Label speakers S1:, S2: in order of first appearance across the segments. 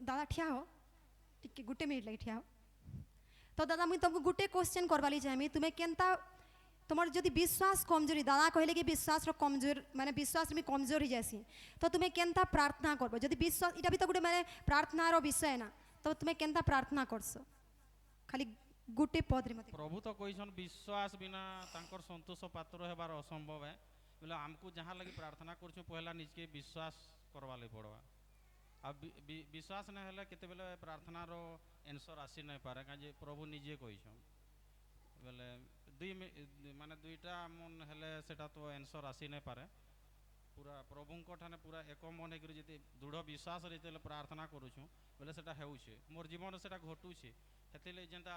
S1: दादा ठिया हो टिके गुटे मिनिट लगे ठिया हो तो दादा मुझे तुमको गुटे क्वेश्चन करवाली चाहिए तुम्हें केनता तुम्हार जदि विश्वास कमजोरी दादा कहले कि विश्वास कमजोर माने विश्वास में कमजोर ही जैसी तो तुम्हें केनता प्रार्थना करबो जदि विश्वास इटा भी तो गुटे माने प्रार्थनार विषय ना तो तुम्हें केनता प्रार्थना करसो खाली गुटे पद रे मते
S2: प्रभु तो कहिसन विश्वास बिना तांकर संतोष पात्र हेबार असंभव है बोले हमको जहाँ लगी प्रार्थना करछु पहला निज के विश्वास करवा ले पड़वा अब विश्वास नहीं है केते बेले प्रार्थना रो आंसर आसी नहीं पारे काजे प्रभु निजे कहिसन बोले दुई माने दुईटा मन हेले सेटा तो आंसर आसी नहीं पारे पूरा प्रभुंक ठाने पूरा एक मन होकर जब दृढ़ विश्वास रे प्रार्थना करुछु बोले सेटा हेउछे मोर जीवन सेटा घटुछे हेतिले जेंता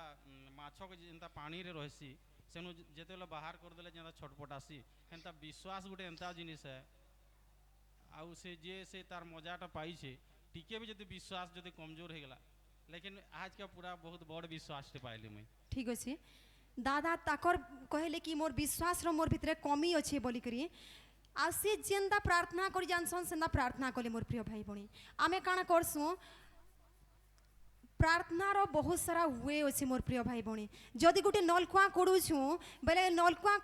S2: माछ के जेंता पानी रे रहसी सेनु जेतेले बाहर कर देले जेंता छटपटासी हेंता विश्वास गुटे एंता जिनिस है आउ से जे से तार मजाटा पाइछे टिके भी जदि विश्वास जदि कमजोर हो गला लेकिन आज का पूरा बहुत बड़ विश्वास पाइली मुई
S1: ठीक अछि दादा ताकर कहले कि मोर विश्वास रो मोर भितरे कमी अछि बोली करी आ से जेंदा प्रार्थना करी जानसन सेंदा प्रार्थना कले मोर प्रिय भाई बणी आमे काना करसु प्रार्थना रो बहुत सारा वे अछि मोर प्रिय भाई बणी जदि गुटे नलकुआ कोडुछु बेले नलकुआ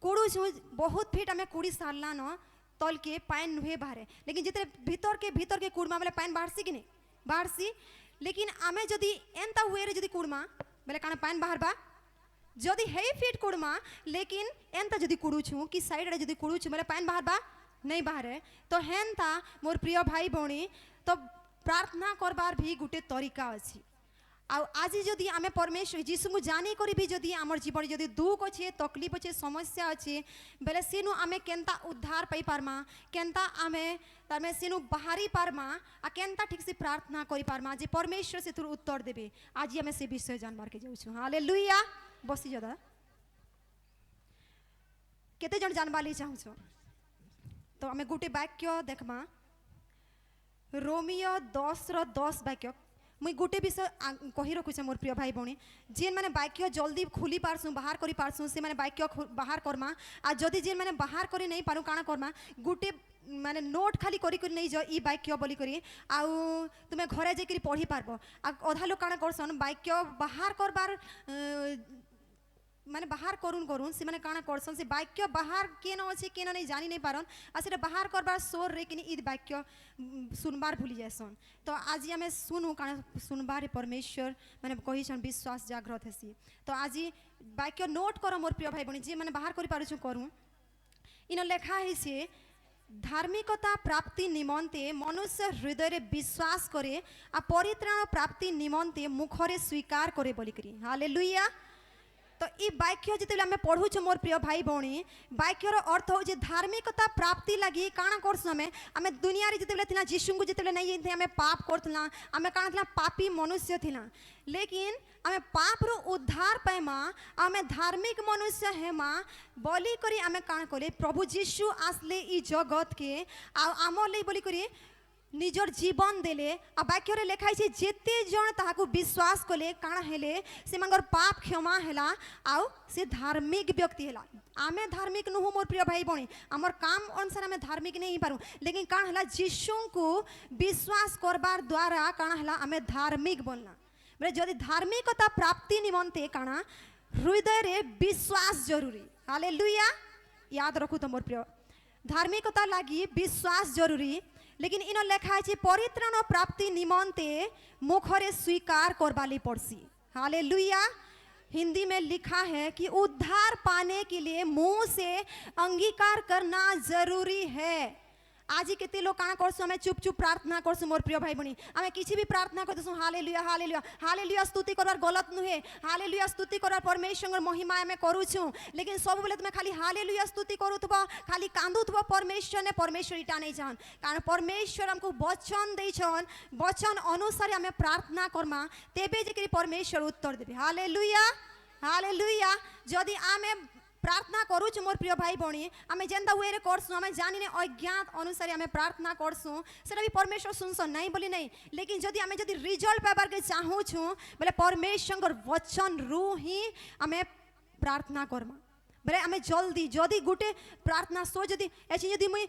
S1: कोडुछु बहुत फीट आमे कोडी सारला न तल के पानी नुहे बाहरे लेकिन जिते भीतर के कुड़मा बेले पानी बाहरसी कि नहीं बाहरसी लेकिन आमे जदि एंता हुए रे जदि कुड़मा बेले काना पानी बाहर बा जदि हे फीट कुड़मा लेकिन एंता जदि कुड़ुछु कि साइड रे जदि कुड़ुछु बेले पानी बाहर बा नहीं बाहरे तो हेंता मोर प्रिय भाई बणी तो प्रार्थना करबार भी गुटे तरीका अछि आज जदि आमे परमेश्वर जीशु को जानी करी भी जदि आमर जीवन जदि दुख अच्छे तकलीफ अच्छे समस्या अच्छे बेले सेनु आमे केनता उद्धार पाई पारमा केनता आमे तारमे सेनु बाहरी पारमा आ केनता ठीक से प्रार्थना करी पारमा जे परमेश्वर से तुर उत्तर देबे आज आमे से विषय जानबार के जाउछु हालेलुया बसी जदा केते जन जानबाली चाहछु तो आमे गुटे वाक्य देखमा रोमियो 10:10 वाक्य मुई गोटे विषय कही रखुचे मोर प्रिय भाई बणी जेन माने वाक्य जल्दी खुली पारसु बाहर करी पारसु से माने वाक्य बाहर करमा आ जदि जेन माने बाहर करी नहीं पारू काना करमा गोटे माने नोट खाली करी करी नहीं जो ई वाक्य बोली करी आउ तुमे घरे जेकरी पढ़ी पारबो आ अधा लोग काना करसन वाक्य बाहर करबार माने बाहर करुन से माने काना करसन से वाक्य बाहर केन अछि केन नहीं जानी नहीं पारन आ सेटा बाहर करबार सोर रे किनी ई वाक्य सुनबार भूली जायसन तो आज हमें सुनु काना सुनबार परमेश्वर माने कहिसन विश्वास जागृत हेसी तो आज वाक्य नोट कर मोर प्रिय भाई बणी जे माने बाहर करि पारुछु करू इन लेखा हेसे धार्मिकता प्राप्ति निमंते मनुष्य हृदय रे विश्वास करे आ परित्राण प्राप्ति निमंते मुखरे स्वीकार करे बोली करी हालेलुया तो ई वाक्य जितेबेले आमे पढ़ुछु मोर प्रिय भाई भौणी वाक्यर अर्थ हो जे धार्मिकता प्राप्ति लगी काना करसु आमे दुनिया रे जितेबेले थिला जीशु को जितेबेले नहीं थे आमे पाप करथला आमे काना थिला पापी मनुष्य थिला लेकिन आमे पाप रो उद्धार पाइमा आमे धार्मिक मनुष्य हेमा बोली करी आमे काना करे प्रभु जीशु आसले ई जगत के आ आमो ले बोली करी निजर जीवन देले आ वाक्य लेखाई छे जेते जन ताहाकू विश्वास कले काना हेले से मंगर पाप क्षमा हेला आउ से धार्मिक व्यक्ति हेला आमे धार्मिक नुहु मोर प्रिय भाई बणी हमर काम अनुसार आमे धार्मिक नहीं पारू लेकिन काना हेला जीशु को विश्वास करबार द्वारा काना हेला आमे धार्मिक बनला बोले जदि धार्मिकता प्राप्ति निमंते काना हृदय रे विश्वास जरूरी हालेलुया याद रखू तो मोर प्रिय धार्मिकता लागी विश्वास जरूरी लेकिन इन लेखा है परित्राण प्राप्ति निमंते मुखरे स्वीकार करवाली पड़सी हालेलुया हिंदी में लिखा है कि उद्धार पाने के लिए मुंह से अंगीकार करना जरूरी है आज ही केते लोग काना करसु हमें चुप चुप प्रार्थना करसु मोर प्रिय भाई बणी हमें किसी भी प्रार्थना करसु हालेलुया हालेलुया हालेलुया स्तुति करबार गलत नुहे हालेलुया स्तुति करबार परमेश्वर महिमा हमें करूछु लेकिन सब बेले तुम खाली हालेलुया स्तुति करूथबो खाली कांदुथबो परमेश्वर ने परमेश्वर इटा नहीं चाहन कारण परमेश्वर हमको वचन देछन वचन अनुसार हमें प्रार्थना करमा तेबे जे परमेश्वर उत्तर देबे हालेलुया हालेलुया जदि आमे प्रार्थना करूछु मोर प्रिय भाई बणी आमे जेंदा वे रे करसु आमे जानि ने अज्ञात अनुसार आमे प्रार्थना करसु सेटा भी परमेश्वर सुनसन नहीं बोली नहीं लेकिन जदि आमे जदि रिजल्ट पाबार के चाहूछु बोले परमेश्वर वचन रू ही आमे प्रार्थना करमा बेले आम जल्दी जदि गोटे प्रार्थना सो जदि एछि जदि मुई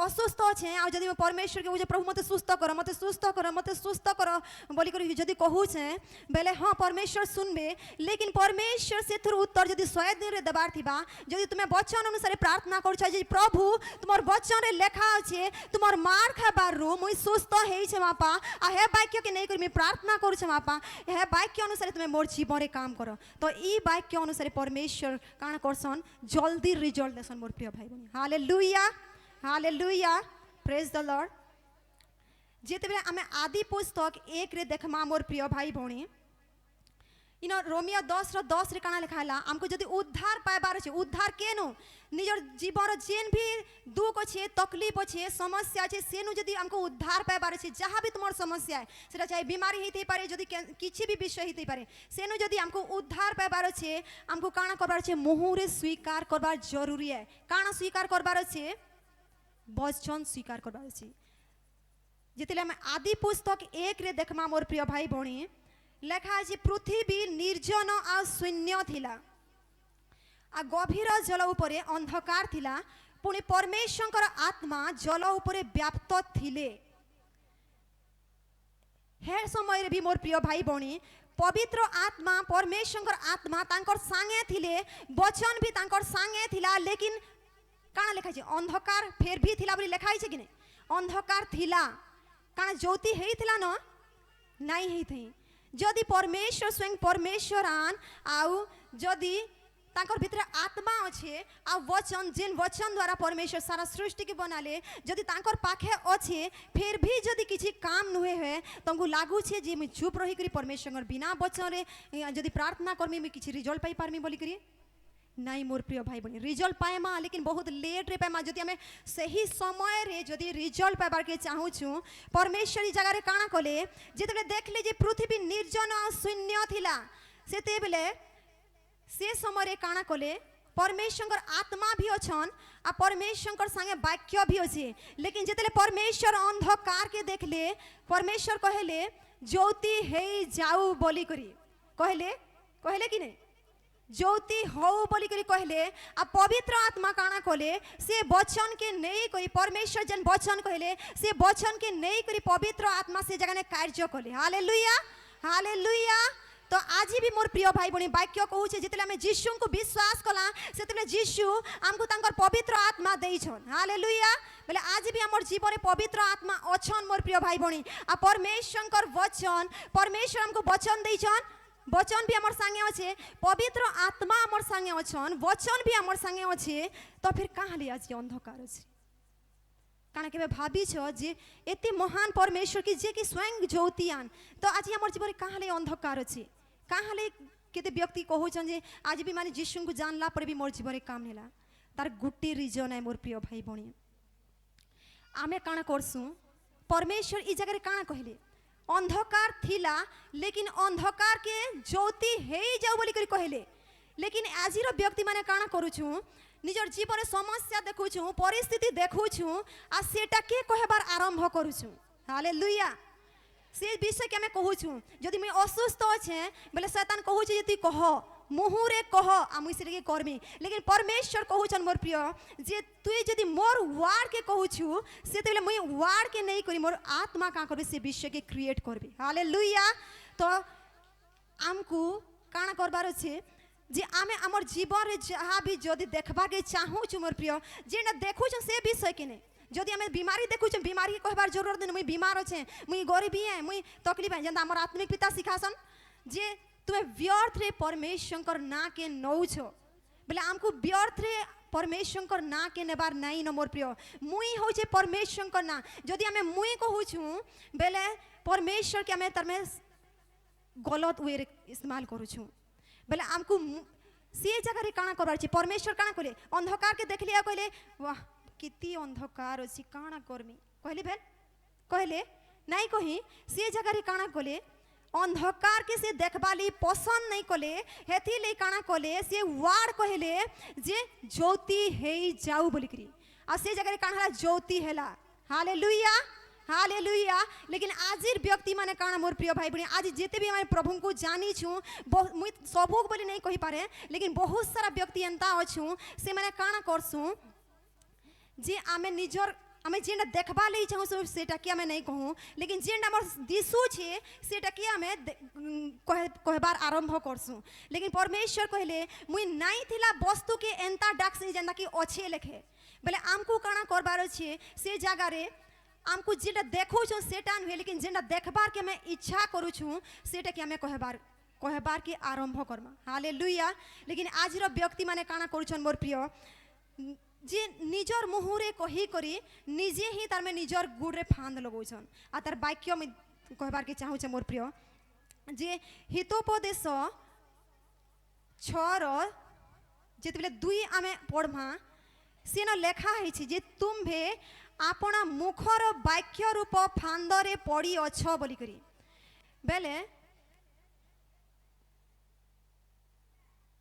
S1: असुस्थ अच्छे आ जदि मैं परमेश्वर के बुझे प्रभु मते सुस्थ कर मते सुस्थ कर मते सुस्थ कर बोली कर जदि कहूछे बेले हाँ परमेश्वर सुनबे लेकिन परमेश्वर से थ्रू उत्तर जदि 100 दिन रे देबार थिबा जदि तुमे वचन अनुसार प्रार्थना करछ जे प्रभु तुमर वचन रे लेखा अछि तुमर मार खाबार रो मुई सुस्थ हेइ छे बापा आ हे वाक्य के नै कर मैं प्रार्थना करू छे बापा हे वाक्य अनुसार तुमे मोर जीवन रे काम करो तो ई वाक्य अनुसार परमेश्वर काना करसन जल्दी रिजल्ट देसन मोर प्रिय भाई बहन hallelujah hallelujah praise the Lord जेते बेले आमे आदि पुस्तक 1 रे देखमा मोर प्रिय भाई बहन इनो रोमियो 10 रे काना लिखाला हमको जदि उद्धार पाइबार छै उद्धार केनो निजर जीवन जेन भी दुख अच्छे तकलीफ अच्छे समस्या अच्छे सेनु जदि हमको उद्धार पाइबार छै जहाँ भी तुम समस्या है सेटा चाहे बीमारी होते पारे जदि किसी भी विषय होते पारे सेनु जदि हमको उद्धार पाइबार अच्छे हमको काना करबार अच्छे मुहुरे स्वीकार करबार जरूरी है काना स्वीकार करबार अच्छे वचन स्वीकार करबार अच्छे जिते हम आदि पुस्तक 1 रे देखमा मोर प्रिय भाई भणी लेखा है पृथ्वी निर्जन आ शून्य थिला आ गभीर जल उपरे अंधकार थिला पुणी परमेश्वर आत्मा जल उपरे व्याप्त थिले हे समय रे भी मोर प्रिय भाई बहनी पवित्र आत्मा परमेश्वर आत्मा तांकर संगे थिले वचन भी तांकर संगे थिला लेकिन काना लिखा है अंधकार फेर भी थिला बोली लिखा है कि नहीं अंधकार थिला काना ज्योति हेई थिला न नहीं हेई थई जदि परमेश्वर स्वयं परमेश्वर आन आउ जदि तांकर भीतर आत्मा अच्छे आ वचन जिन वचन द्वारा परमेश्वर सारा सृष्टि के बनाले जदि तांकर पाखे अच्छे फिर भी जदि किसी काम नुहे हुए तुमको लागू छे जे मैं चुप रही करी परमेश्वर बिना वचन रे जदि प्रार्थना करमी मैं किसी रिजल्ट पाई पारमी बोली करी नहीं मोर प्रिय भाई बहनी रिजल्ट पाएमा लेकिन बहुत लेट रे पाएमा जदि हमें सही समय रे जदि रिजल्ट पाइबार के चाहू छु परमेश्वर ई जगह रे काना कले जेते देखले जे पृथ्वी निर्जन आ शून्य थिला सेते बेले से समय रे काना कले परमेश्वर आत्मा भी अछन आ परमेश्वर संगे वाक्य भी अच्छे लेकिन जितने परमेश्वर अंधकार के देखले परमेश्वर कहले ज्योति हे जाऊ बोली करी कहले कि नहीं ज्योति हो बोली करी कहले आ पवित्र आत्मा काना कहले से वचन के नहीं करी परमेश्वर जन वचन कहले से वचन के नहीं करी पवित्र आत्मा से जगह ने कार्य कले हालेलुया हालेलुया तो आज भी मोर प्रिय भाई बहनी वाक्य कहूँ जितने आम जीशु को विश्वास कला से जीशु आमको तांकर पवित्र आत्मा देइछन हालेलुया बोले आज भी आमर जीवन पवित्र आत्मा अछन मोर प्रिय भाई बहनी आ परमेश्वर वचन परमेश्वर हमको वचन देइछन वचन भी आमर संगे अच्छे पवित्र आत्मा आमर संगे अछन वचन भी आमर संगे अच्छे तो फिर कहाँ ले आज अंधकार अच्छे काना के भावी जे एते महान परमेश्वर की जे कि स्वयं ज्योतियान तो आज आमर जीवन कहाँ ले अंधकार अच्छे कहाँ ले केते व्यक्ति कहूछन जे आज भी माने जीशु को जानला पर भी मोर जीवन काम नेला तार गुट्टी रिजन है मोर प्रिय भाई बहनी आमे काना करसु परमेश्वर ई जगह काना कहले अंधकार थिला लेकिन अंधकार के ज्योति हे जाऊ बोली करी कहले लेकिन आजिर व्यक्ति माने काना करूछु निजर जीवन समस्या देखुछु परिस्थिति देखुछु आ सेटा के कहबार आरंभ करूछु हालेलुया से विषय के हमें कहूछु जदि मैं असुस्थ अच्छे बोले शैतान कहूछु जे तू कह मुहुरे कह आ मुई से करमी लेकिन परमेश्वर कहूछन मोर प्रिय जे तू जदि मोर वार्ड के कहूछु से तो मुई वार्ड के नहीं करी मोर आत्मा का करबे से विषय के क्रिएट करबी हालेलुया तो आमको काना करबार छे जे आमे हमर जीवन रे जहाँ भी जदि देखबा के चाहू छु मोर प्रिय जे न देखू छु से विषय के नहीं जदि हमें बीमारी देखू छु बीमारी के कहबार जरूरत नहीं मुई बीमार अच्छे मुई गरीबी है मुई तकलीफ है जंदा हमर आत्मिक पिता सिखासन जे तुम्हें व्यर्थ रे परमेश्वर ना के नौ छो बोले हमको व्यर्थ रे परमेश्वर ना के नेबार नहीं न मोर प्रिय मुई हो छे परमेश्वर ना जदि हमें मुई कहू छु बोले परमेश्वर के हमें तरमे गलत वे रे इस्तेमाल करू छु बोले हमको से जगह रे काना करबार छी परमेश्वर काना कहले अंधकार के देख लिया कहले वाह किती अंधकार अछि काना करमी कहले भेल कहले नहीं कही से जगह रे काना कहले अंधकार के से देखबाली पसंद नहीं कले हेथी ले काना कले से वार कहले जे ज्योति हे जाऊ बोली करी आ से जगह काना ज्योति हेला हालेलुया हालेलुया। लेकिन आजिर व्यक्ति माने काना मोर प्रिय भाई बहन आज जेते भी हमारे प्रभु को जानी छु मुई सबोक बोली नहीं कहि पारे लेकिन बहुत सारा व्यक्ति एंता अछु से माने काना करसु जे आमे निजर आमे जेंडा देखबा लई चाहू सेटा कि आमे नहीं कहूँ लेकिन जेंडा हमर दिसु छे सेटा कि आमे कहबार आरंभ करसु लेकिन परमेश्वर कहले मुई नहीं थिला वस्तु के एंता डाक से जेंदा कि अच्छे लेखे बोले आमको काना करबार छे से जगह रे आमको जेटा देखो छु सेटा नुहे लेकिन जेंडा देखबार के मैं इच्छा करू छु सेटा कि आमे कहबार के आरंभ करमा हालेलुया। लेकिन आजिर व्यक्ति माने काना करूछन मोर प्रिय जे निजर मुहुरे कही करी निजे ही तार में निजर गुड़े फांद लगौछन आ तार वाक्य में कहबार के चाहू मोर प्रिय जे हितोपदेश 6 जेतबेले 2 आमे पढ़मा से न लेखा है जे तुम्भे आपना मुखर वाक्य रूप फांदरे पड़ी अछ बोली करी बेले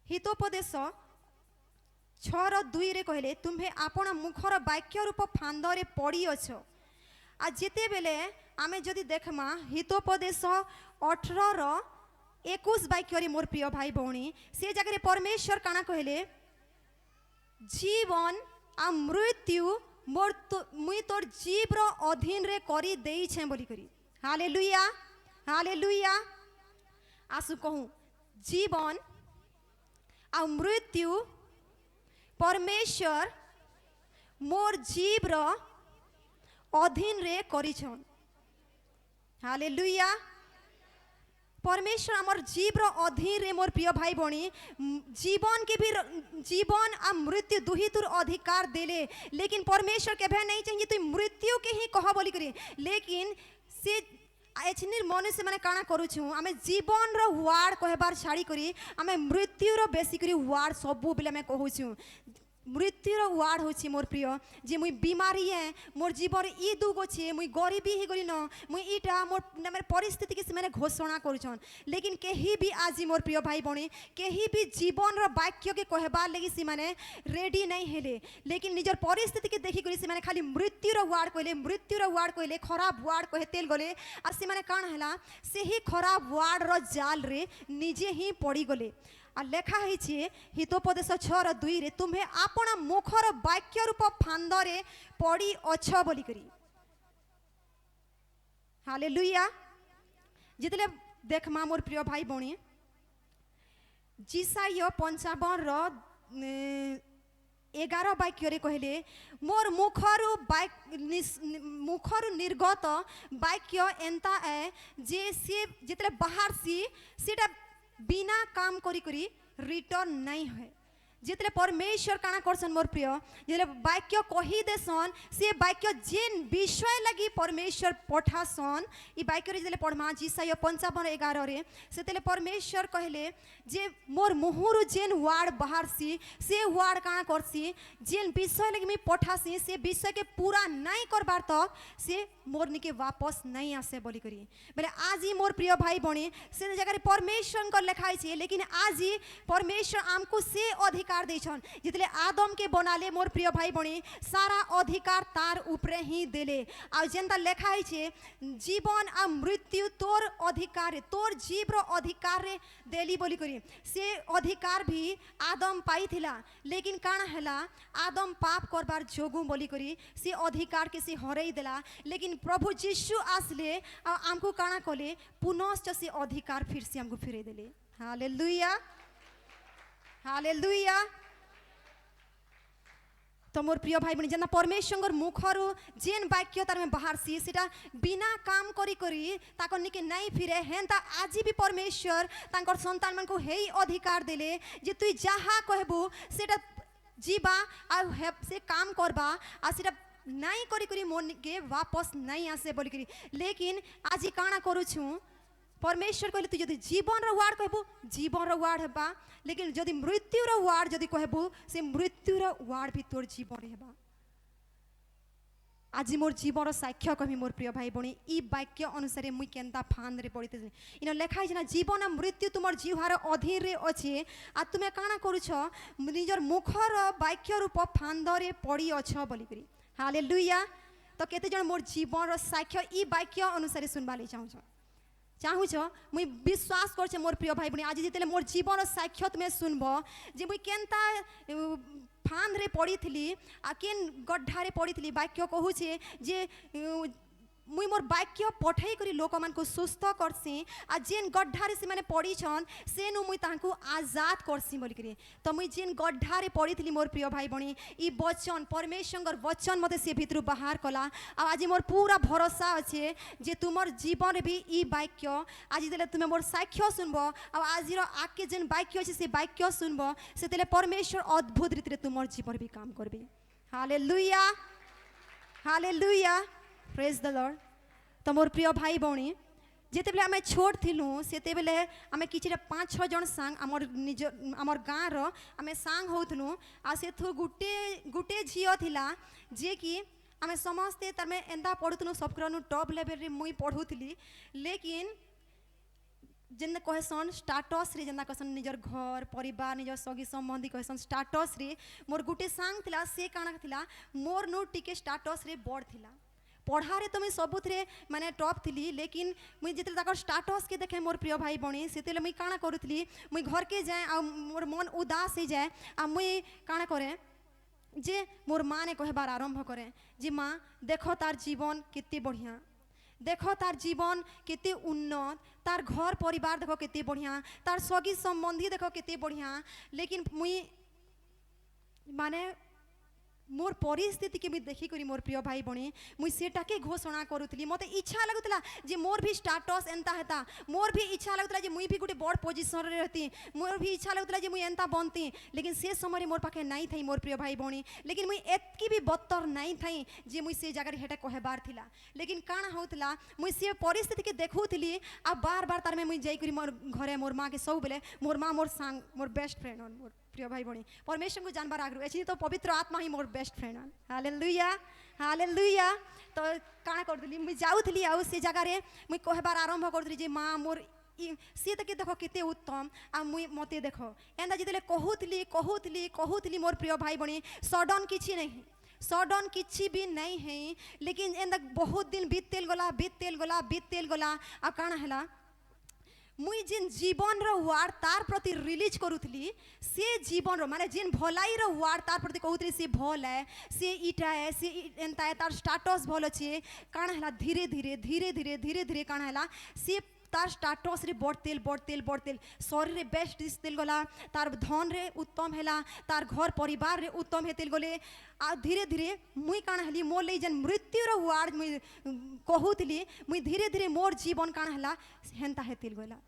S1: हितोपदेश 6:2 रे कहले तुम्हे आपना मुखर वाक्य रूप फांदरे पड़ी अछ आ जेते बेले आमे जदि देखमा हितोपदेश 18:21 वाक्य रे मोर प्रिय भाई भौणी से जगह परमेश्वर काना कहले जीवन आ मृत्यु मोर मुई तोर जीव रो अधीन रे करी देई छे बोली करी हालेलुया हालेलुया। आसु कहूँ जीवन आ मृत्यु परमेश्वर मोर जीव रो अधीन रे करी छन हालेलुया। परमेश्वर आमर जीव रो अधीन रे मोर प्रिय भाई भौणी जीवन के भी जीवन आ मृत्यु दुही तुर अधिकार देले लेकिन परमेश्वर के भे नहीं चाहिए तु मृत्यु के ही कह बोली करी लेकिन से एचनिर मनुष्य माने काना करूछु आमे जीवन रो वार्ड कहबार छाड़ी करी आमे मृत्यु रो बेसी करी वार्ड सबु बेले मैं कहूछु मृत्युर वार्ड होछि मोर प्रिय जे मुई बीमारी है मोर जीवन ई दुगो छे मुई गरीबी ही गली न मुई इटा मोर मेरे परिस्थिति के से घोषणा करूछन लेकिन केही भी आज मोर प्रिय भाई बणी केही भी जीवन रो वाक्य के कहबार लगी से माने रेडी नहीं हेले लेकिन निजर परिस्थिति के देखि करी से माने खाली मृत्यु रो वार्ड कहले खराब वार्ड कहे तेल गले आ से माने काण हला सेही खराब वार्ड रो जाल रे निजे ही पड़ी गले आ लेखा है हितोपदेश 6:2 रे तुम्हें आपना मुखर वाक्य रूप फांदरे पड़ी अछ बोली करी हालेलुया। जितले देखमा मोर प्रिय भाई बणी जिसाई 55:11 वाक्य रे कहले मोर मुखर निर्गत वाक्य एंता है जे से जितले बाहर सी सेटा बिना काम करी करी रिटर्न नहीं है जितले परमेश्वर काना करसन मोर प्रिय जितले वाक्य कही देसन से वाक्य जेन विषय लगी परमेश्वर पठासन ई वाक्य रे जितले पढ़मा जिसाई 55:11 रे सेतले परमेश्वर कहले जे मोर मुहुरु जेन वार्ड बाहर सी से वार्ड काना करसी जेन विषय लगी मी पठासी से विषय के पूरा नहीं करबार तक से मोर निके वापस नहीं आसे बोली करी बोले आज ही मोर प्रिय भाई बणी से जगह परमेश्वर को लिखाई छे लेकिन आज ही परमेश्वर आमको से अधिकार देछन जितले आदम के बनाले मोर प्रिय भाई बणी सारा अधिकार तार ऊपरे ही देले आ जेंता लिखाई छे जीवन आ मृत्यु तोर अधिकार तोर जीव रो अधिकार रे देली बोली करी से अधिकार भी आदम पाई थिला लेकिन काना हला आदम पाप करबार जोगु बोली करी से अधिकार के से हरई देला लेकिन प्रभु यीशु आसले आमको काना कले पुनश्च से अधिकार फिर से हमको फिरे देले हालेलुया हालेलुया। तो मोर प्रिय भाई बहन जेना परमेश्वर मुखरु जेन वाक्य तार में बाहर सी सेटा बिना काम करी करी ताको निके नहीं फिरे हेंता आज भी परमेश्वर तांकर संतान मन को हेई अधिकार देले जे तू जहा कहबू सेटा जीवा आ से काम करबा आ सेटा नहीं करी करी मोन के वापस नहीं आसे बोली करी लेकिन आज काना करू छु परमेश्वर कहले तू जदि जीवन रो वार्ड कहबू जीवन रो वार्ड हेबा लेकिन जदि मृत्यु रो वार्ड जदि कहबू से मृत्यु रो वार्ड भी तोर जीवन हेबा आज मोर जीवन रो साक्ष्य कहमी मोर प्रिय भाई बणी ई वाक्य अनुसार मुई केनता फांद रे पड़िते इन लेखा है जीवन आ मृत्यु तुमर जीवार अधीन रे अछि आ तुमे काना करूछ निजर मुखर वाक्य रूप फांद रे पड़ी अछ बोली करी हालेलुया। तो केते जन मोर जीवन साक्ष्य ई वाक्य अनुसार सुनवा ले चाहूछ मुई विश्वास कर मोर प्रिय भाई बहनी आज जिते मोर जीवन साक्ष्य तुम्हें सुनब जे मुई केनता फांद रे पड़ी थी आ केन गड्ढा रे पड़ी थी वाक्य कहूचे जे मुई मोर वाक्य पठै करी लोक मान को सुस्थ करसी आ जेन गड्ढा रे से माने पड़ी छन से नु मुई तांको आजाद करसी बोली करी तो मुई जेन गड्ढा रे पड़ी थी मोर प्रिय भाई बहनी ई वचन परमेश्वर वचन मते से भितरु बाहर कला आ आज मोर पूरा भरोसा अच्छे जे तुमर जीवन रे भी ई वाक्य आज देले तुमे मोर साक्ष्य सुनबो आ आज रो आके जेन वाक्य अछि से वाक्य सुनबो से तेले परमेश्वर अद्भुत रीति रे तुमर जीवन भी काम करबे hallelujah hallelujah praise the lord तो मोर प्रिय भाई भौणी जिते बेले आम छोट थिलु सेते बेले आम कि 5-6 जन सांग आमर निज आमर गाँ रो आम सांग होथलु आ सेथु गुटे गुटे झियो थिला जे कि आम समस्ते तार में एंदा पढ़ुथलु सबकरनु टॉप लेवल रे मुई पढ़ुथली लेकिन जेन कहसन स्टाटस रे जेना कहसन निजर घर परिवार निजर सगी संबंधी कहसन स्टाटस रे मोर गुटे सांग थिला से काना थिला मोर नो टिके स्टाटस रे बड़ थिला पढ़ारे तो मुझे सबुथे माने टॉप थी लेकिन मुझे जिते स्टाटस के देखे मोर प्रिय भाई बहनी से मुझे काଣା करूली मुझे घर के जाए आ मोर मन उदास हो जाए आ मुई काଣା करे जे मोर माँ ने कहबार आरंभ करे जे माँ देखो तार जीवन केते बढ़िया देखो तार जीवन केते उन्नत तार घर परिवार देखो केते बढ़िया तार सगी संबंधी देखो केते बढ़िया लेकिन मुई माने मोर परिस्थिति के भी देखी करी मोर प्रिय भाई बहनी मुई सेटा के घोषणा करूली मते इच्छा लगुतला जे मोर भी स्टाटस एंता हेता मोर भी इच्छा लगुतला जे मुई भी गोटे बड़ पोजिशन रे रहती मोर भी इच्छा लगुतला जे मुई एंता बनती लेकिन से समय मोर पाखे नहीं थई मोर प्रिय भाई बहनी लेकिन मुई एतकी भी बत्तर नहीं थई जे मुई से जगह हेटा कहबार थिला लेकिन काଣା होतला मुई से परिस्थिति के देखुथली आ बार बार तार में मुई जाई करी मोर घरे मोर माँ के सब बेले मोर माँ मोर संग मोर बेस्ट फ्रेंड मोर प्रिय भाई बहनी परमेश्वर को जानबार आग्रह एछि तो पवित्र आत्मा ही मोर बेस्ट फ्रेंड हालेलुया हालेलुया तो काଣା करदली मुई जाउथली आ से जगह रे मुई कहबार आरंभ करदली जे माँ मोर सी तक देखो केते उत्तम आ मुई मते देखो एंदा जितेले कहूथली कहूथली कहूथली मोर प्रिय भाई बहनी सडन किछि नहीं सडन किछि भी नहीं है लेकिन एंदा बहुत दिन बीततेल गला आ काଣା हला मुई जेन जीवन रो वार्ड तार प्रति रिलीज करूथली से जीवन रो माने जेन भलाई रो वार्ड तार प्रति कहूथली से भल है से इटा है से एंता है तार स्टाटस भल अच्छे काଣା हला धीरे धीरे काଣା हला से तार स्टाटस रे बढ़तेल शरीर रे बेस्ट दिसतेल गला तार धन रे उत्तम हैला तार घर परिवार रे उत्तम हेतेल गले आ धीरे धीरे मुई काଣା हली मोर ले जेन मृत्यु रो वार्ड मुई कहूथली मुई धीरे धीरे मोर जीवन काଣା हला हेंता हेतेल गला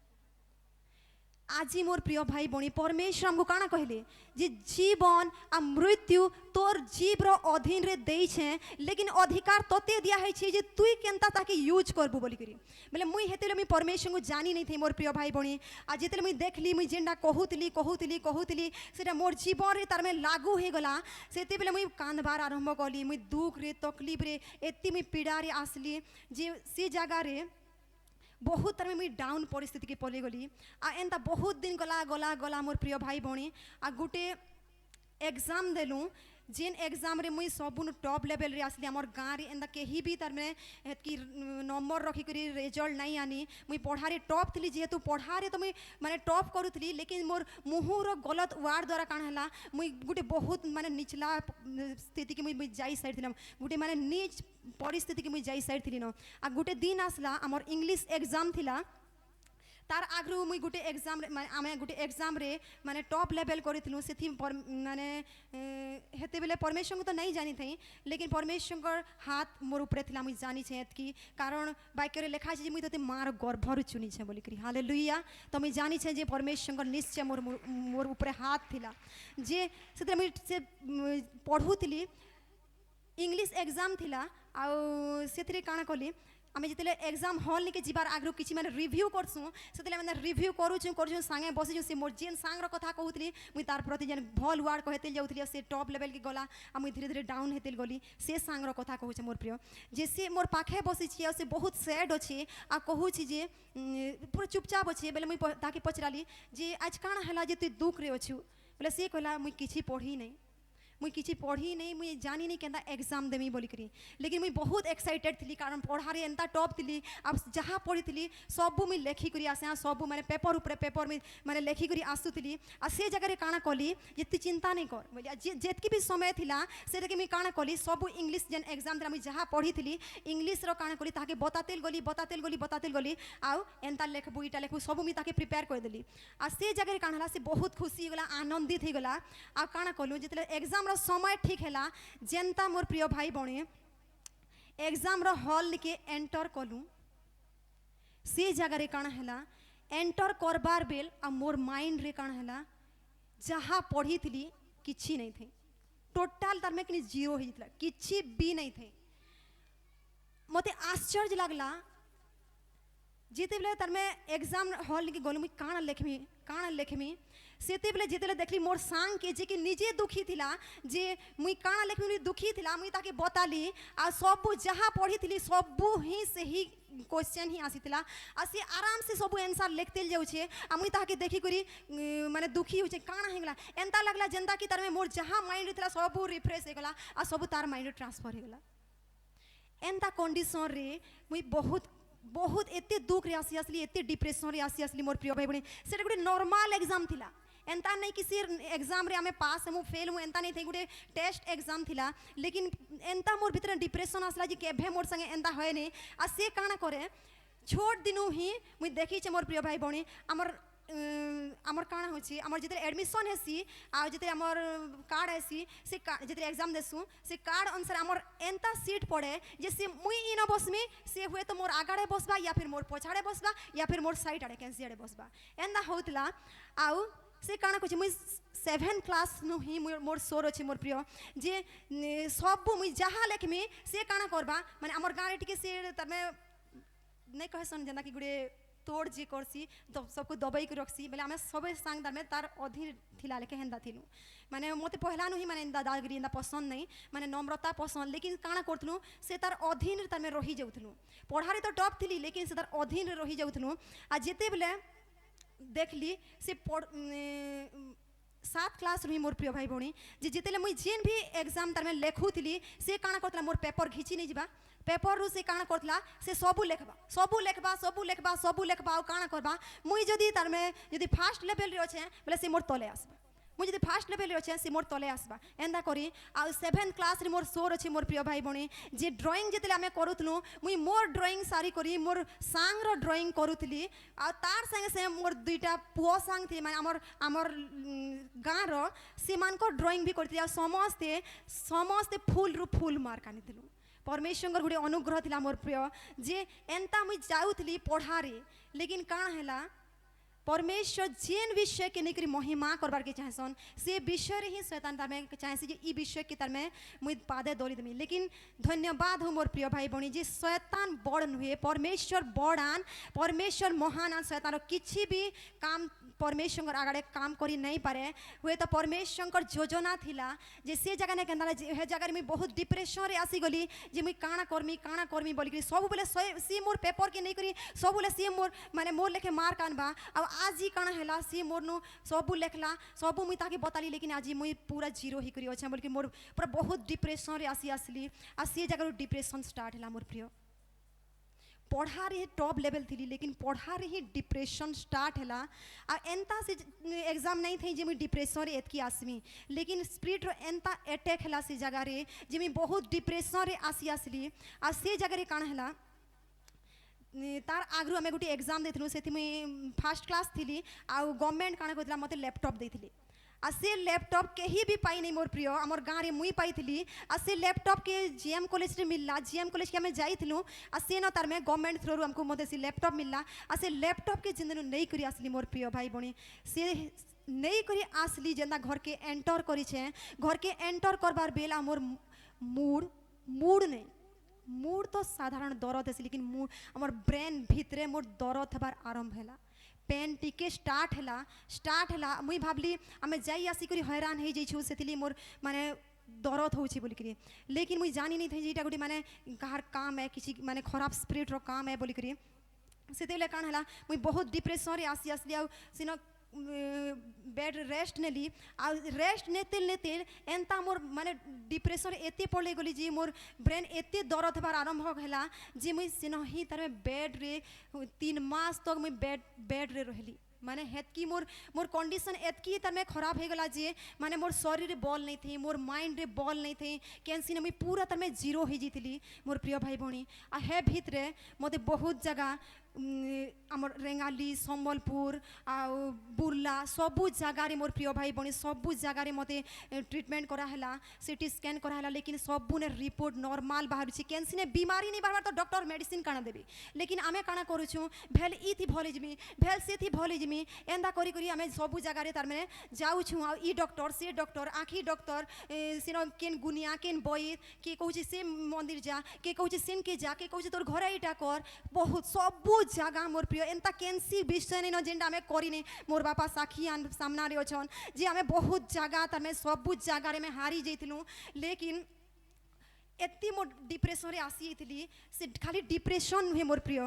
S1: आज मोर प्रिय भाई बहनी परमेश्वर हमको काଣା कहले जे जीवन आ मृत्यु तोर जीव रो अधीन रे देई छे लेकिन अधिकार तोते दिया है छे जे तुई केनता ताके यूज करबो बोली करी बोले मुई हेतेले मुई परमेश्वर को जानी नहीं थी मोर प्रिय भाई बहनी आ जेतेले मुई देखली मुई जेंडा कहूतली सेटा मोर जीवन रे तार में लागू हे गला सेते बेले मुई कांदबार आरंभ कली मुई दुख रे तकलीफ रे एत्ती मुई पीड़ा रे आसली जे से जगह रे बहुत तरह में मुई डाउन परिस्थिति के पले गली आ एंता बहुत दिन गला मोर प्रिय भाई बहनी आ गुटे एग्जाम देलु जेन एग्जाम रे मुई सबुन टॉप लेवल रे आसली हमर गाँ रे एंदा केही भी तार में कि नंबर रखी करी रिजल्ट नहीं आनी मुई पढ़ारे टॉप थी जेहेतु पढ़ारे तो मुई माने टॉप करूथली लेकिन मोर मुहूर गलत वार्ड द्वारा काଣା हला मुई गुटे बहुत माने निचला स्थिति के मुई जाई साइड थिलम गुटे माने नीच परिस्थिति के मुई जाई साइड थिली न आ गुटे दिन आसला हमर इंग्लिश एग्जाम थिला तार आग्रह मुई गुटे एग्जाम रे माने आमे गुटे एग्जाम रे माने टॉप लेवल करिथिलु सेथि माने हेते बेले परमेश्वर को तो नहीं जानी थई लेकिन परमेश्वर हाथ मोर ऊपर थिला मुई जानी छे कि कारण वाक्य रे लिखा छे जे मुई तते मार गर्भरु चुनी छे बोली करी हालेलुया तो मुई जानी छे जे परमेश्वर निश्चय मोर ऊपर हाथ थिला जे सेते मुई से पढुथिली इंग्लिश एग्जाम थिला आ सेथि रे काଣା कली आम जिते एग्जाम हॉल निके जीवार आग्रह किसी मैंने रिव्यू करसुँ से मैंने रिव्यू करूँ सांगे बसीचु से मोर जेन सांगर कथा कहूली मुई तार प्रति जेन भल वार्ड कहते जाऊली से टॉप लेवल के गला आ मुई धीरे धीरे डाउन हेते गली से सांगर कथा कहूँ मोर प्रिय जे से मोर पाखे बसी से बहुत सैड अच्छे आ कहूँ जे पूरा चुपचाप अच्छे बेले मुई ताके पचराली जे आज काଣା हला जे तु दुख रे अच्छु बोले से कहला मुई किछि पढ़ी नहीं मुई किसी पढ़ी नहीं मुई जानी नहीं केंता एग्जाम देमी बोली करी लेकिन मुई बहुत एक्साइटेड थी कारण पढ़ारे एंता टॉप थी अब जहाँ पढ़ी थी सबू मुई लेखिकी आसे सबू मैंने पेपर उपरे पेपर में मैंने लेखिकी आसुली आ से जगह काଣା कली जे तू चिंता नहीं कर बोलिए जेतकी भी समय थिला से मुई काଣା कली सबू इंग्लिश जेन एग्जाम था मुई जहाँ पढ़ी थी इंग्लिश रो काଣା कली ताके बतातेल गली आउ एंता लेखबू इटा लेखबू सबू मुई ताके प्रिपेयर कर देली आ से जगह काଣା हला से बहुत खुशी गला आनंदित हो गला आ काଣା कलु जितले एग्जाम रो समय ठीक हैला जेनता मोर प्रिय भाई बणे एग्जाम रो हॉल के एंटर कलु से जगह रे काଣା हैला एंटर करबार बेल आ मोर माइंड रे काଣା हैला जहाँ पढ़ी थी किछि नहीं थे टोटाल तार में जीरो हो जाता किछि भी नहीं थे मते आश्चर्य लगला जिते बेले तार में एग्जाम हॉल के गलु मुई काଣା लेखमी सेते बेले जिते देखली मोर सांग के जे कि निजे दुखी थिला जे मुई काଣା लेखमी दुखी थिला मुई ताके बताली आ सबू जहाँ पढ़ी थी सबू ही सही क्वेश्चन ही आसीला आ से आराम से सब आंसर लिखते जाऊे आ मुई ताके देखी करी माने दुखी हो काଣା हेगला एंता लगला जेंता कि तार में मोर जहाँ माइंड थिला सब रिफ्रेश हो गला आ सब तार माइंड ट्रांसफर हो गला एंता कंडीशन रे मुई बहुत बहुत एते दुख रे आसी एते डिप्रेशन रे आसी मोर प्रिय भाई बहनी से गोटे नॉर्मल एग्जाम थिला एंता नहीं कि सिर एग्जाम रे आमे पास हूँ फेल हूँ एंता नहीं थे गोटे टेस्ट एग्जाम थिला लेकिन एंता मोर भीतर डिप्रेशन आसला जे केभे मोर संगे एंता होए नहीं आ से काଣା करे छोट दिनू ही मुई देखी मोर प्रिय भाई बहनी आमर काଣା होची आमर जिते एडमिशन हेसी आ जिते आमर कार्ड हेसी से जिते एग्जाम देसु से कार्ड अनुसार आमर एंता सीट पड़े जे से मुई इन बसमी से हुए तो मोर आगाड़े बसबा या फिर मोर पछाड़े बसबा या फिर मोर साइड आड़े कैंसी आड़े बसबा एंता होतला आउ से काଣା कुछ मुई 7 क्लास नु ही मोर सोर अच्छे मोर प्रिय जे सबू मुई जहाँ लेखमी से काଣା करबा माने आमर गाँव टिके से तमे नहीं कहसन जेना कि गुड़े तोड़ जे करसी सबको दबाई के रखसी बोले आम सब सांग में तार अधीर थिला लेके हेन्दा थिलु माने मते पहला नु ही माने दादागिरी एंदा पसंद नहीं माने नम्रता पसंद लेकिन काଣା करथलु से तार अधीन तार में रही जाउथलु पढ़ारे तो टॉप थिली लेकिन से तार अधीन रही जाउथलु आ जेते बेले देखली से 7 क्लास रही मोर प्रिय भाई भौणी जे जिते मुई जेन भी एग्जाम तार में लेखुली से काଣା करतला मोर पेपर घिची नहीं जा पेपर रू से काଣା करतला से सबू लेखबा काଣା करबा मुई जदी तार में जदी फास्ट लेवल रे अछि बोले से मोर तले आसबा मुई जदी फास्ट लेवल रे अछि से मोर तले आसबा एंदा करी आ 7 क्लास रे मोर सोर अछि मोर प्रिय भाई भौणी जे ड्राइंग जेते आमे करूतलु मुई मोर ड्राइंग सारी करी मोर सांग रो ड्राइंग करूतली आ तार संगे से मोर दुईटा पुओ सांग थी माने हमर गाँ रो सीमान को ड्राइंग भी करती समस्ते फूल रू फूल मार्क आनीलु परमेश्वर गोटे अनुग्रह थिला मोर प्रिय जे एंता मुई जाऊथली पढ़ारे लेकिन काଣା हैला परमेश्वर जेन विषय के नहीं करी महिमा करबार के चाहसन से विषय रे ही शैतान तार में चाहे जे ई विषय के तार में मुई पादे दौड़ी देमी लेकिन धन्यवाद हो मोर प्रिय भाई बहनी जे शैतान बड़ नुहे परमेश्वर बड़ान परमेश्वर महान शैतान किसी भी काम परमेश्वर आगे काम करी नहीं पारे हुए तो परमेश्वर योजना थिला जे से जगह ने केंदा हे जगह में बहुत डिप्रेशन रे आसी गली जे मुई काଣା करमी बोली सब बोले सी मोर पेपर के नहीं करी सब बोले सी मोर माने मोर लेखे मार्क आनबा अब आज ही काଣା हैला सी मोर नु सब लेखला सब मुई ताके बताली लेकिन आज मुई पूरा जीरो ही करी अछि बोल के मोर पूरा बहुत डिप्रेशन रे आसली आ से जगह डिप्रेशन स्टार्ट हैला मोर प्रिय पढ़ारे ही टॉप लेवल थी लेकिन पढ़ारे ही डिप्रेशन स्टार्ट हैला आ एंता से एग्जाम नहीं थी जे मुई डिप्रेशन रे एतकी आसमी लेकिन स्पिरिट रो एंता अटैक हैला से जगह रे जे मुई बहुत डिप्रेशन रे आसली आ से जगह रे काଣା हैला तार आगु आम गोटे एग्जाम देथिलु सेथि मुई फर्स्ट क्लास थी आ गवर्नमेंट काଣା करथिला मते लैपटॉप देथिले आ से लैपटॉप कहीं भी पाई नहीं मोर प्रिय आमर गाँव रे मुई पाई थी आ से लैपटॉप के जीएम कॉलेज रे मिलला जीएम कॉलेज के आम जाइलु आ से न तार में गवर्नमेंट थ्रू हमको मते से लैपटॉप मिलला आ से लैपटॉप के जिंदन नहीं करी आसली मोर प्रिय भाई बहनी से नहीं करी आसली जेना घर के एंटर करी छे घर के एंटर करबार बेला मोर मूड नहीं मूड तो साधारण दरद है लेकिन मूड आमर ब्रेन भितरे मोर दरद हबार आरंभ हैला पेन टिके स्टार्ट हैला मुई भाबली आमे जाई आसी करी हैरान हो जाइछु सेतिली मोर माने दरद होछि बोली करी लेकिन मुई जानी नहीं थी जेटा गोटे माने कहार काम है किसी माने खराब स्पिरिट रो काम है बोली करी सेतेले काण हैला मुई बहुत डिप्रेशन रे आसली आ सिनो बेड रेस्ट नेली आ रेस्ट नेते नेते एंता मोर माने डिप्रेशन एते पड़े गली जे मोर ब्रेन एते दर्द हबार आरंभ होला जे मुई सिनही तार बेड रे 3 मास तक मुई बेड रे रहली माने हेतकी मोर मोर कंडीशन एतकी तार में खराब हो गला जे माने मोर शरीर रे बॉल नहीं थी मोर माइंड रे बॉल नहीं थी कैंसी ने मुई पूरा तार में जीरो हो जीतली मोर प्रिय भाई भौणी आ हे भितरे मते बहुत जगह आमर रेंगाली संबलपुर आ बुर्ला सबू जगार मोर प्रिय भाई भौणी सबू जगार मते ट्रीटमेंट कराला सीटी स्कैन कराला लेकिन सबू ने रिपोर्ट नॉर्मल बाहर कैंसी ने बीमारी नहीं बाहर तो डॉक्टर मेडिसिन काना देबी लेकिन आमे काना करूछु भेल ई थी भले जमी भेल से थी भले जमी एंदा करी करी आमे सबू जगार तार माने जाउछु आ ई डॉक्टर से डॉक्टर आखी डॉक्टर सिनो केन गुनिया केन बई के कहूछि से मंदिर जा के कहूछि सिन के जा के कहूछि तोर घर एटा कर बहुत सबू जगह मोर प्रिय एंता कैंसी विषय नहीं जेनटा आमे करिने मोर बापा साखी सामना रे अछन जे आमे बहुत जगह तार में सबू जगह रे में हारी जइतलु लेकिन एत्ती मोर डिप्रेशन रे आसी थी से खाली डिप्रेशन नुहे मोर प्रिय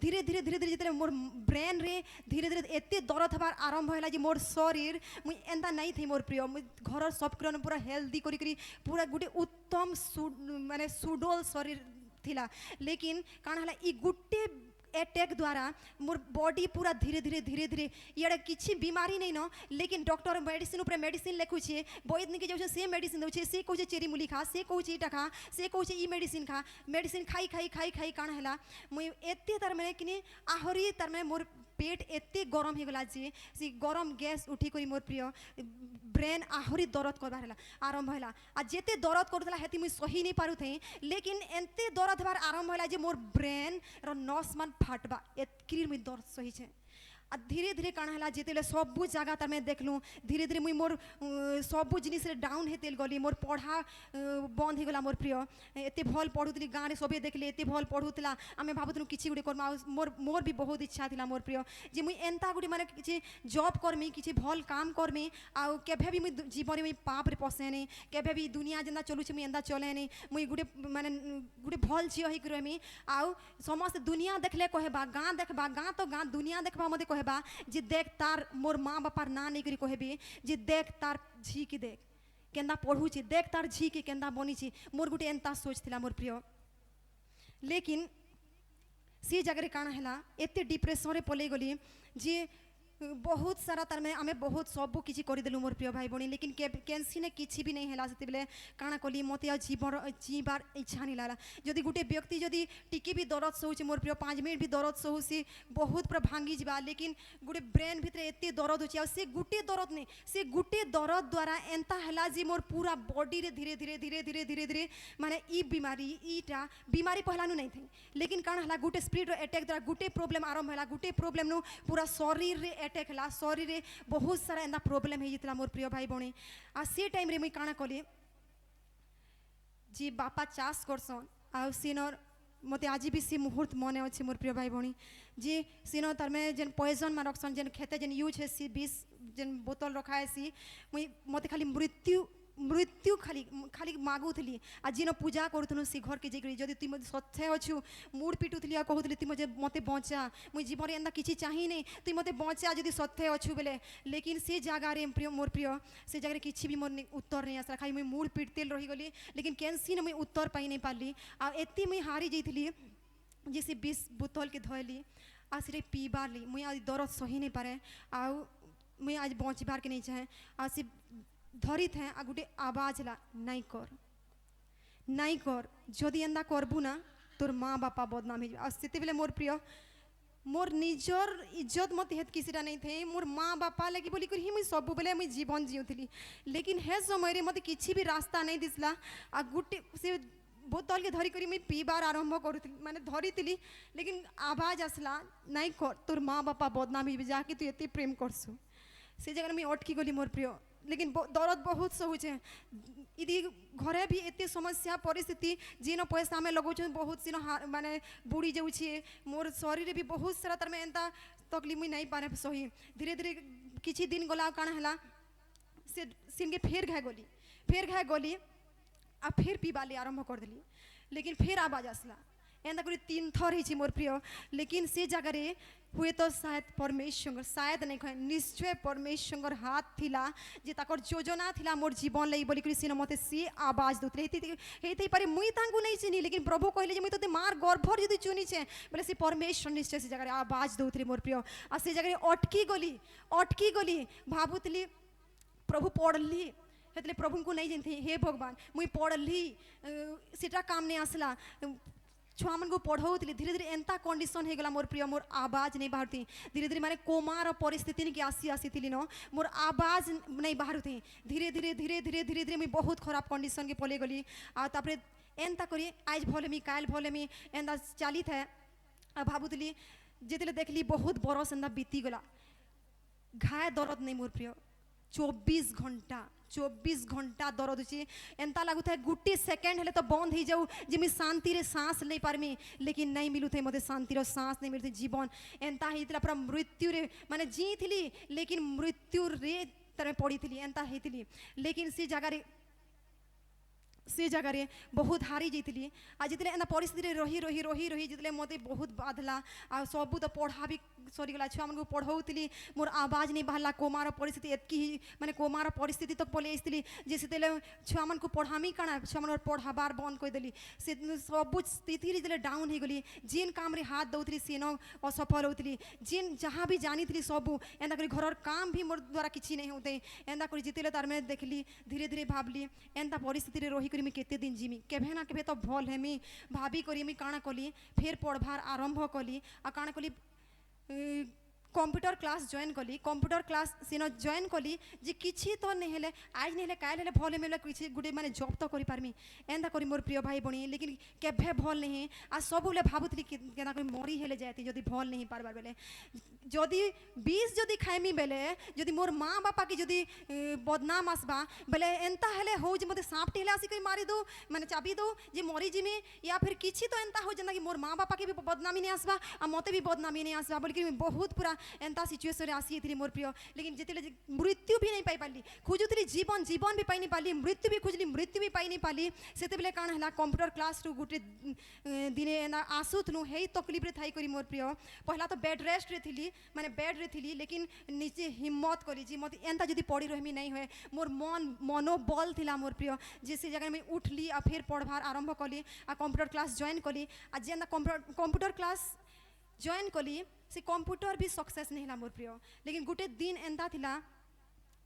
S1: धीरे धीरे धीरे धीरे जिते मोर ब्रेन रे धीरे धीरे एत्ते दर्द हबार आरंभ होला जे मोर शरीर मुई एंता नहीं थी मोर प्रिय मुई घर सब पूरा हेल्दी करी करी पूरा गुटे उत्तम माने सुडोल शरीर थिला लेकिन काना हला ई गुटे अटैक द्वारा मोर बॉडी पूरा धीरे धीरे धीरे धीरे यार किसी बीमारी नहीं न लेकिन डॉक्टर मेडिसिन ऊपर मेडिसिन लिखुचे बईद निके जो से मेडिसिन दउछे से कहूचे चेरी मूली खा से कहूचे इटा खा से कहूचे ई मेडिसिन खा मेडिसिन खाई खाई खाई खाई काना हला मुई एत्ते तार माने किनी आहरी तार माने मोर पेट एत्ते गरम हो गला जे से गरम गैस उठी करी मोर प्रिय ब्रेन आहरी दर्द करबार हला आरंभ होला आ जेते दर्द करथला हेती मुई सही नहीं पारु थे लेकिन एंते दर्द हबार आरंभ होला जे मोर ब्रेन रो नस मान फाटबा एतक्री मुई दर्द सही छे आ धीरे धीरे काना हला जेतेले सबू जगह तार में देखलु धीरे धीरे मुई मोर सबू जिनिस रे डाउन हेतेल गली मोर पढ़ा बंद हो गला मोर प्रिय एते भल पढ़ुतली गाँ रे सबे देखले एते भल पढ़ुतला आमे भाबुतनु किछि गुटे करमा मोर मोर भी बहुत इच्छा थिला मोर प्रिय जे मुई एंता गुटे माने किछि जॉब करमी किछि भल काम करमी आ केभे भी मुई जीवन रे मुई पाप रे पसेनी केभे भी दुनिया जेंदा चलु छी मुई एंदा चलेनी मुई गुटे माने गुटे भल छियो हि करमी आ समस्त दुनिया देखले कहबा गाँ देखबा गाँ तो गाँ दुनिया देखबा मते कहबा जे देख तार मोर माँ बापार ना नहीं करी कहबी जे देख तार झी की देख केंदा पढ़ुची देख तार झी की केंदा बनीची मोर गुटे एंता सोच थिला मोर प्रिय लेकिन सी जगह काना हला एते डिप्रेशन रे पले गली जे बहुत सारा तार में आमे बहुत सबू किछि करि देलु मोर प्रिय भाई बणी लेकिन कैंसी ने किछि भी नहीं हैला सेते बेले काना कली मते आ जीवार इच्छा नहीं लाला जदि गुटे व्यक्ति जदि टिकी भी दर्द सहउछि मोर प्रिय 5 मिनट भी दर्द सहउछि बहुत पूरा भांगी जिबा लेकिन गुटे ब्रेन भितरे एते दर्द होछि आ से गुटे दर्द नहीं से गुटे दर्द द्वारा एंता हैला जे मोर पूरा बॉडी रे धीरे धीरे धीरे धीरे धीरे धीरे माने ई बीमारी ईटा बीमारी पहलानु नहीं थी लेकिन काना हला गुटे स्पिरिट अटैक द्वारा गुटे प्रॉब्लम आरंभ हैला गुटे प्रॉब्लम नु पूरा शरीर रे अटैक हला शरीर रे बहुत सारा एंदा प्रॉब्लम हे जितला मोर प्रिय भाई बणी आ से टाइम रे मुई काना कली जी बापा चाष करसन आ सिनर मते आज भी सी मुहूर्त मने अच्छे मोर प्रिय भाई बणी जी सिनो तार में जेन पॉइजन में रखसन जेन खेते जेन यूज है सी 20 जेन बोतल रखा है सी मुई मते खाली मृत्यु खाली खाली मागुथली आ जिन पूजा करूथनु सी घर के जेकरी जदि तुम सत्य अछु मूड पिटुथली आ कहूथली तुम जे मते बचा मुई जीवन रे एंदा किछि चाहि नै तुम मते बचा जदि सत्य अछु बेले लेकिन से जगह रे प्रिय मोर प्रिय से जगह रे किछि भी मोर उत्तर नहीं आसला खाली मुई मूड पिटतेल रही गली लेकिन कैंसी ने मुई उत्तर पाई नहीं पारली आ एत्ती मुई हारी जइथली जे से 20 बोतल के धइली आ सिरे पीबार ली मुई आज दर्द सही नहीं पारे आ मुई आज बचबार के नहीं चाहे आ से धरी थे आ गुटे आवाज ला नहीं कर जदि एंदा करबू ना तोर माँ बापा बदनाम हो से बेले मोर प्रिय मोर निजर इज्जत मत हेत किसीटा नहीं थे मोर माँ बापा लगी बोली कर ही मुई सब बेले मुई जीवन जीउथली लेकिन हे समय रे मते किछि भी रास्ता नहीं दिसला आ गुटे से बोतल के धरी करी मुई पीबार आरंभ करूथली माने धरीतली लेकिन आवाज आसला नहीं कर तोर माँ बापा बदनाम हो जाके तू एते प्रेम करसु से जगह मुई अटकी गली मोर प्रिय लेकिन दर्द बहुत सहूचे यदि घरे भी एते समस्या परिस्थिति जिन पैसा आम लगौछ बहुत सीन माने बुड़ी जाऊे मोर शरीर भी बहुत सारा तार में एंता तकलीफ मुई नहीं पारे सही धीरे धीरे किछि दिन गला काना हला से सीन के फेर घाए गली आ फिर पीबाली आरंभ कर दिली लेकिन फिर आवाज आसला एंता करी 3 थर ही मोर प्रिय लेकिन से जगह रे हुए तो शायद परमेश्वर शायद नहीं कहे निश्चय परमेश्वर हाथ थिला जे ताकर योजना थिला मोर जीवन लई बोली करी सिन मते सी आवाज दोतले हेते पारे मुई तांगु नहीं चिनी लेकिन प्रभु कहले जे मुई तते मार गर्भर जदी चुनी छे बोले से परमेश्वर निश्चय से जगह रे आवाज दोतले मोर प्रिय आ से जगह रे अटकी गली भाबुतली प्रभु पढ़ली हेतले प्रभु को नहीं जानते हे भगवान मुई पढ़ली सेटा काम नहीं आसला छुआ मन को पढ़ाऊली धीरे धीरे एंता कंडीशन हो गला मोर प्रिय मोर आवाज नहीं बाहर धीरे धीरे माने कोमार परिस्थिति नहीं आसी थी न मोर आवाज नहीं बाहर धीरे धीरे धीरे धीरे धीरे धीरे मुझे बहुत खराब कंडीशन के पले गली आपर एंता करी आज भलेमी काल भलेमी एंता चली था आ भावुली जिते देखली बहुत बरस एंता बीती गला घाय दर्द नहीं मोर प्रिय 24 घंटा दर्द होची एंता लागू था गुटे सेकेंड हेले तो बंद हो जाऊ जे मैं शांति रे सांस ले पारमी लेकिन नहीं मिलू थे मते शांति रो सांस नहीं मिलते जीवन एंता हेतला पूरा मृत्यु रे माने जी थिली लेकिन मृत्यु रे तरह पड़ी थी एंता हेतली लेकिन से जगह रे बहुत हारी जाइली आ जितने एंता परिस्थिति रही रही रही रही जितने मते बहुत बाधला आ सब तो पढ़ा भी सरीगला छुआ मन को पढ़ाऊली मोर आवाज नहीं बाहरला कोमार परिस्थिति एतकी माने कोमार परिस्थिति तक पलि आसती जैसे छुआ मन को पढ़ामी काना छुआ मन पढ़ाबार बंद कर देली से सब स्थिति जितने डाउन हो गली जेन काम रे हाथ दौली सेन असफल होती जेन जहाँ भी जानी थी सब एंता कर घर काम भी मोर द्वारा किसी नहीं होते एंता कर जिते तार में देखली धीरे धीरे भावली एंता परिस्थिति रही कर मुझे केते दिन जीमी केभे ना केभे तो भल हेमी भाभी करी मुझे काଣା कली फिर पढ़वार आरंभ कली आ काଣା कली कंप्यूटर क्लास जॉइन कली कंप्यूटर क्लास सीन जॉइन कली जे किछि तो नहीं हेले आज नहीं हेले काल हेले भल हेमे किछि गुटे माने जॉब तो करि पारमी एंता करी मोर प्रिय भाई बणी लेकिन केभे भल नहीं आ सब बोले भाबुतली केना करी मरी हेले जाती जदी भल नहीं पारबार बेले जदी 20 जदी खाइमी बेले जदी मोर माँ बापा की जदी बदनाम आसबा बेले एंता हेले हो जे मते सांप टेले आसी करी मारी दो माने चाबी दो जे मरी जिमी या फिर किछि तो एंता हो जेना कि मोर माँ बापा के भी बदनामी नहीं आसबा आ मते भी बदनामी नहीं आसबा बोल कि बहुत पूरा एंता सिचुएशन आसी थी मोर प्रिय लेकिन जिते मृत्यु भी नहीं पाई पाली खोजुली जीवन जीवन भी पाई नहीं पाली मृत्यु भी खोजली मृत्यु भी पाई नहीं पाली से काण है कंप्यूटर क्लास रु गोटे दिने आसुथनु हे तकलीफ रे थाई करी मोर प्रिय पहला तो बेड रेस्ट रे थी माने बेड रे थी लेकिन निजे हिम्मत करी जी मत एंता जदी पड़ी रहमी नहीं हुए मोर मनोबल थिला मोर प्रिय जिस जगह में उठली आ फिर पढ़वार आरंभ कली आ कंप्यूटर क्लास जॉइन कली आ जेना कंप्यूटर क्लास जॉइन कली से कंप्यूटर भी सक्सेस नहीं है मोर प्रिय लेकिन गोटे दिन एंता थिला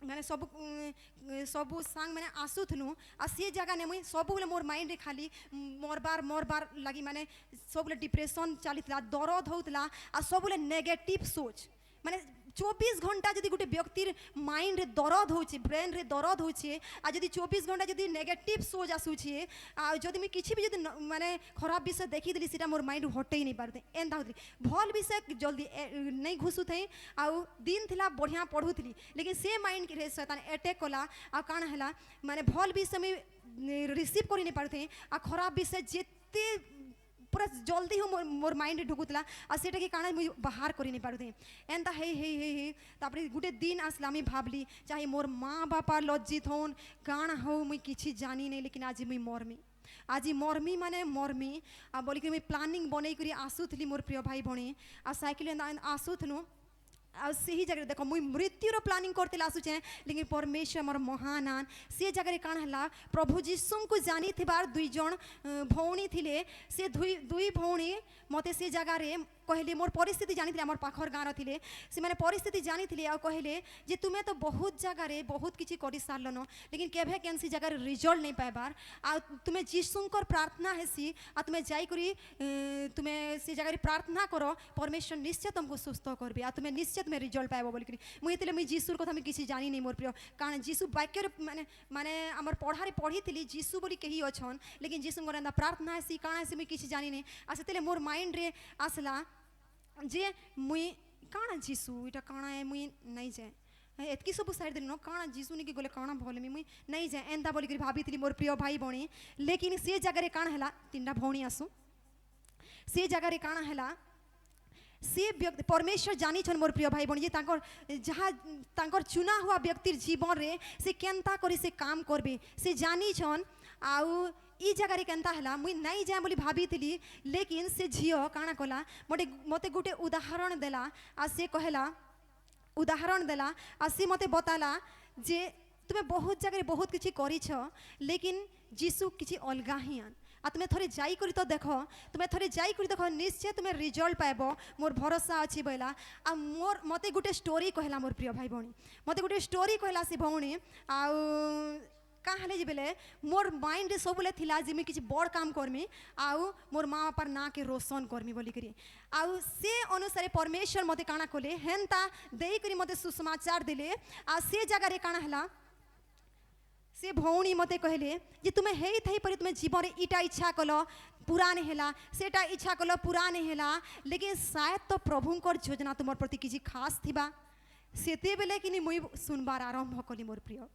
S1: मैंने सब सांग मैंने आसुथनु आ से जगह ने मुई सब बोले मोर माइंड रे खाली मोर बार लगी माने सब बोले डिप्रेशन चली दर्द होता आ सब बोले नेगेटिव सोच माने 24 घंटा जदि गोटे व्यक्तिर माइंड रे दर्द होचे ब्रेन रे दर्द होचे आ जदि 24 घंटा जदि नेगेटिव सोच आसुचे आ जदि मैं किछि भी जदि माने खराब विषय देखी देली सेटा मोर माइंड हटे ही नहीं पारते एंता होतली भल विषय जल्दी नहीं घुसु थे आ दिन थिला बढ़िया पढ़ुथली लेकिन से माइंड के शैतान अटैक कला आ काण हला माने भल विषय में रिसीव करि नहीं पारते आ खराब विषय जेते पूरा जल्दी हो मोर माइंड ढुकुतला आ सेटा के कारण मुझे बाहर करि नहीं पारुथे एंता हे तापरे गुटे दिन आसला मैं भावली चाहे मोर माँ बापा लज्जित होन काण हो मुई किछि जानी नहीं लेकिन आज मुई मरमी माने मरमी आ बोली कि मुई प्लानिंग बनै करी आसुथली मोर प्रिय भाई भणी आ साइकिल आसुथनु आ सही जगह देखो मुई मृत्युर प्लानिंग करते आसुचे लेकिन परमेश्वर मोर महानान से जगह काण है प्रभु जीशु को जानी थिबार 2 जन भौणी थिले से दुई भौणी मते से जगह रे कहले मोर परिस्थिति जानी आम पाखर गाँव थे से मैंने परिस्थिति जानी थी आ कहले जे तुम्हें तो बहुत जगह रे बहुत किसी कर सारलन लेकिन केभे कैंसी जगह रिजल्ट नहीं पाइबार आ तुम्हें जीशुकर प्रार्थना हेसी आ तुम्हें जाकरी तुम्हें से जगह प्रार्थना करो परमेश्वर निश्चय तुमको सुस्थ करबे आ तुम्हें निश्चय तुम्हें रिजल्ट पाइब बोलिक मुझे मुझे जीशुर कथा मुझे किसी जानी नहीं मोर प्रिय कारण जीशु वाक्य माने माने आमर पढ़ारे पढ़ी थी जीशु बोली कही अच्छन लेकिन जीशुकर एंता प्रार्थना हेसी काण हेसी मुझे किसी जानी नहीं आ से मोर माइंड रे आसला जे मुई काण जीशु इटा काण है मुई नहीं जाए एतकी सब साइड देन काण जीशु नहीं गले काण भले मुई नहीं जाए एंता बोलिक भाभी मोर प्रिय भाई भणी लेकिन से जगह काण है 3टा भौणी आसु से जगह काण है से व्यक्ति परमेश्वर जानी छन मोर प्रिय भाई बणी जहाँ तांकर चुना हुआ व्यक्तिर जीवन रे से केनता करी से काम करबे से जानी छन आउ ई जगह केनता हला मुई नहीं जाए बोली भाभी थी, लेकिन से झियो काना कला मोटे मते गुटे उदाहरण देला आ से कहला उदाहरण देला आ से मते बताला जे तुम्हें बहुत जगह बहुत किसी करिछ, लेकिन जीसु किसी अलगा ही आन आ तुम्हें थोड़े जाई करी तो देखो, तुम्हें थोड़े जाई करी देखो निश्चय तुम्हें रिजल्ट पाइबो, मोर भरोसा अच्छी बोला। आ मोर मते गुटे स्टोरी कहला मोर प्रिय भाई भौणी, मते गुटे स्टोरी कहला से भौणी आ कहाँ हेले जे बेले मोर माइंड रे सबले थिला जे मैं किसी बड़ काम करमी आउ मोर माँ बापार ना के रोशन करमी बोली करी आउ से अनुसार परमेश्वर मते काना कोले हेनता देई करी मते सुसमाचार दिले आ से जगह रे काना हला से भौणी मते कहले जे तुम्हें हेई थई परी तुम्हें जीवन रे इटा इच्छा कलो पूरा नहीं हेला, सेटा इच्छा कलो पूरा नहीं हेला, लेकिन शायद तो प्रभुंकर योजना तुमर प्रति किसी खास थिबा सेते बेले कि मुई सुनबार आरंभ कली मोर प्रिय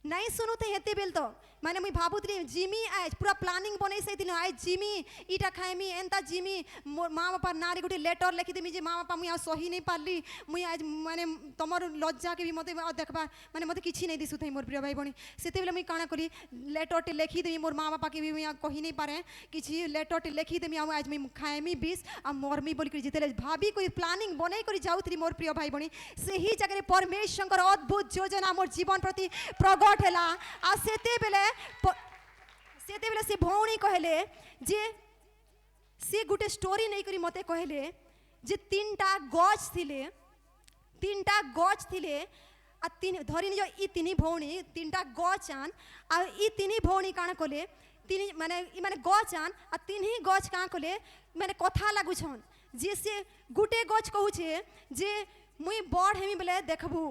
S1: नहीं सुनु थे हेते बेल तो माने मुई भाबुतली जिमी आज पूरा प्लानिंग बनै सैतिन आज जिमी इटा खाइमी एंता जिमी माँ बापा नारी गुटे लेटर लिखि देमी जे माँ बापा मुई आ सही नहीं पारली मुई आज माने तमर लज्जा के भी मते देखबा माने मते किछि नहीं दिसु थे मोर प्रिय भाई बणी सेते बेले मुई काना करी लेटर टे लिखि देमी मोर माँ बापा के भी मुई कहि नहीं पारे किछि लेटर टे लिखि देमी आ आज मुई खाइमी बीस आ मरमी बोल के जितेले भाभी कोई प्लानिंग बनै करी जाउतरी मोर प्रिय भाई बणी सही जगह परमेश्वर अद्भुत योजना मोर जीवन प्रति प्रगट हेला आ सेते बेले से भौणी कहले जे से गुटे स्टोरी नहीं करी मते कहले जे तीनटा गछ थिले आ तीन धरिनी जो ई तीनी भौणी तीनटा गछ आन आ ई तीनी भौणी काना कोले तीनी माने गछ आन आ तीनही गछ काना कोले माने कथा लागु छन जे से गुटे गछ कहू छे जे मुई बड़ हेमी बेले देखबू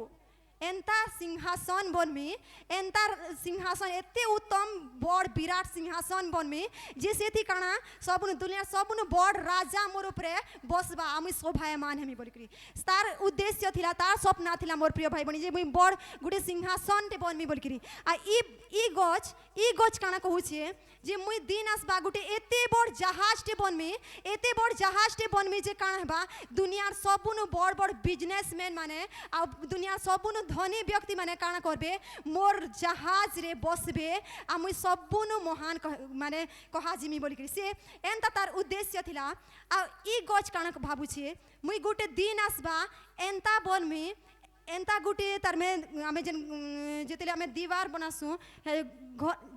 S1: एंता सिंहासन बनमी एंता सिंहासन एते उत्तम बड़ विराट सिंहासन बनमी जैसे थी काना सबुन दुनिया सबुन बड़ राजा मोर उपरे बसबा आमी शोभायमान हेमी बोली करी तार उद्देश्य थिला तार सपना थिला मोर प्रिय भाई बणी जे मुई बड़ गुटे सिंहासन टे बनमी बोली करी आ ई गछ काना कहू छे जे मुई दिन आसबा गुटे एते बड़ जहाज टे बनमी जे काना हेबा दुनियार सबुन बड़ बिजनेसमैन माने आ दुनियार सबुन धनी व्यक्ति माने काना करबे मोर जहाज रे बसबे आ मुई सबुन महान माने कहा जिमी बोली करी से एंता तार उद्देश्य थिला आ ई गछ काना भाबू छे मुई गुटे दिन आसबा एंता बनमी एंता गुटे तार में आमे जन जेतेले आमे दीवार बनासु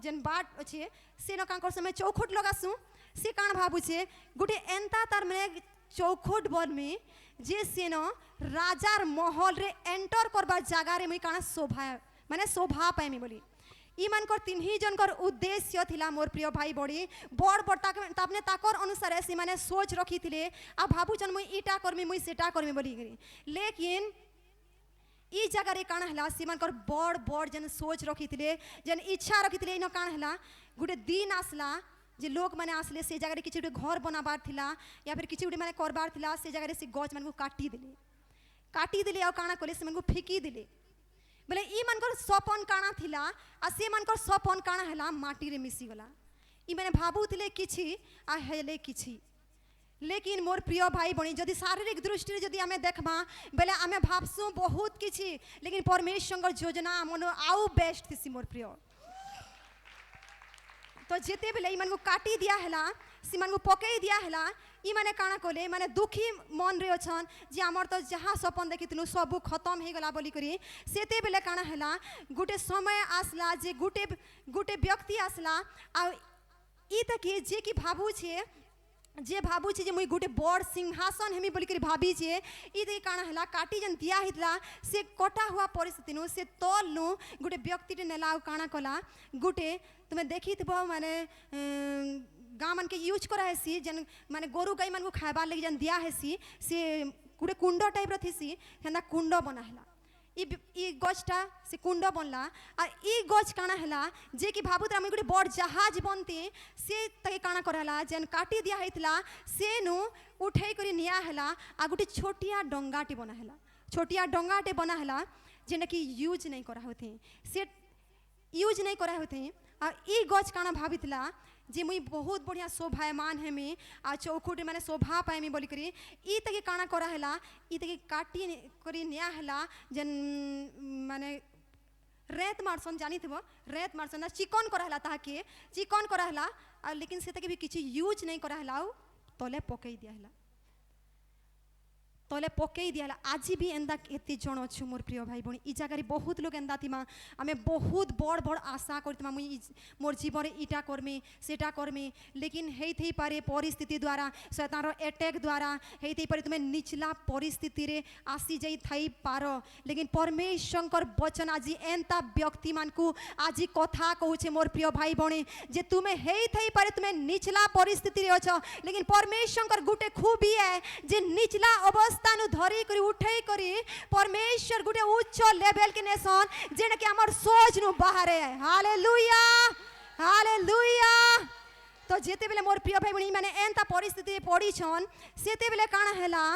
S1: जन बाट अछि से न कांकर समय चौखट लगासु से काना भाबू छे गुटे एंता तार में चौखट बनमी जे से न राजार महल रे एंटर करबार जगह रे मुई काना शोभा पाइमी बोली ई मानकर तीनही जनकर उद्देश्य थिला मोर प्रिय भाई बड़ी बड़ तापने ताकर अनुसार से माने सोच रखी थिले आ भाबू जन मुई इटा करमी मुई सेटा करमी बोली करी लेकिन ई जगह रे काना हला से मानकर बड़ जन सोच रखी थिले जन इच्छा रखी थिले इन काना हला गुटे दिन आसला जे लोग माने आसले से जगह रे किछि घर बनाबार थिला या फिर किछि माने करबार थिला से जगह रे से गछ मानकु काटी दिले आ काना कले से मानकु फेंकी दिले बोले ई मानकर सपन काना थिला आ से मानकर सपन काना हला माटी रे मिसी गला ई माने भाबू थिले किछि आ हेले किछि लेकिन मोर प्रिय भाई बणी जदि शारीरिक दृष्टि जदि आमे देखबा बेले आमे भाबसु बहुत किछि लेकिन परमेश्वर योजना मन आउ बेस्ट थिसी मोर प्रिय तो जेते बेले ई मानकु काटी दिया हला सी मानकु पकई दिया हला ई माने काना कोले माने दुखी मन रे अछन जे हमर तो जहाँ सपन देखितनु सब खत्म हे गला बोली करी सेते बेले काना हला गुटे समय आसला जे गुटे व्यक्ति आसला आ ई तक जे कि भाबू छे जे मुई गुटे बड़ सिंहासन हेमी बोली करी भाभी छे ई दे काना हला काटी जन दिया हितला से कटा हुआ परिस्थिति नु से तोल नु गुटे व्यक्ति टे नेला काना कला गुटे तुमे देखी थबो माने गाँ मन के यूज करा हेसी जन माने गोरु गाय मन को खाइबा लगी जन दिया हेसी से गुटे कुंड टाइप र थिसी हेना कुंड बनाहला ई गछटा से कुंड बनला आ ई गछ काना हला जे कि भाबुत राम गुटे बड़ जहाज बनते से तके काना करला जन काटी दिया हेतला से नु उठै करी निया हला आ गुटे छोटिया डंगाटे बनाहला जेना कि यूज नहीं करा होते से यूज नहीं करा होते आ ई गछ काना भाबितला जे मुई बहुत बढ़िया शोभायमान हेमी आ चौखुट माने शोभा पाएमी बोली करी ई तके काना करा हला ई तके काटी करी निया हला जन माने रेत मारसन जानी थो रेत मारसन ना चिकन कराला ताके चिकन कराला लेकिन से भी किसी यूज नहीं कराला तले पकई दिया तले पकई दिया आज भी एंदा एत जन अच्छु मोर प्रिय भाई भणी इ जगह बहुत लोग एंदा थिमा आमे बहुत बड़ बड़ आशा करथिमा मुई मोर जीवन इटा करमी सेटा करमी लेकिन हेई थई पारे परिस्थिति द्वारा शैतान अटैक द्वारा हेई थई पारे तुमे निचला परिस्थिति रे आसी जाई थाई पारो लेकिन परमेश्वर वचन आज एंता व्यक्ति मान को आज कथा कहूचे मोर प्रिय भाई भणी जे तुमे हेई थई पारे तुमे निचला परिस्थिति रे अछ लेकिन परमेश्वर गुटे खूबी है जे निचला अवस्था धरी करी उठे करी परमेश्वर गुटे उच्च लेवल के नेसन जेना कि हमर सोच नु बाहर है हालेलुया हालेलुया तो जेते बेले मोर प्रिय भाई बहनी माने एंता परिस्थिति पड़ी छन सेते बेले काना हैला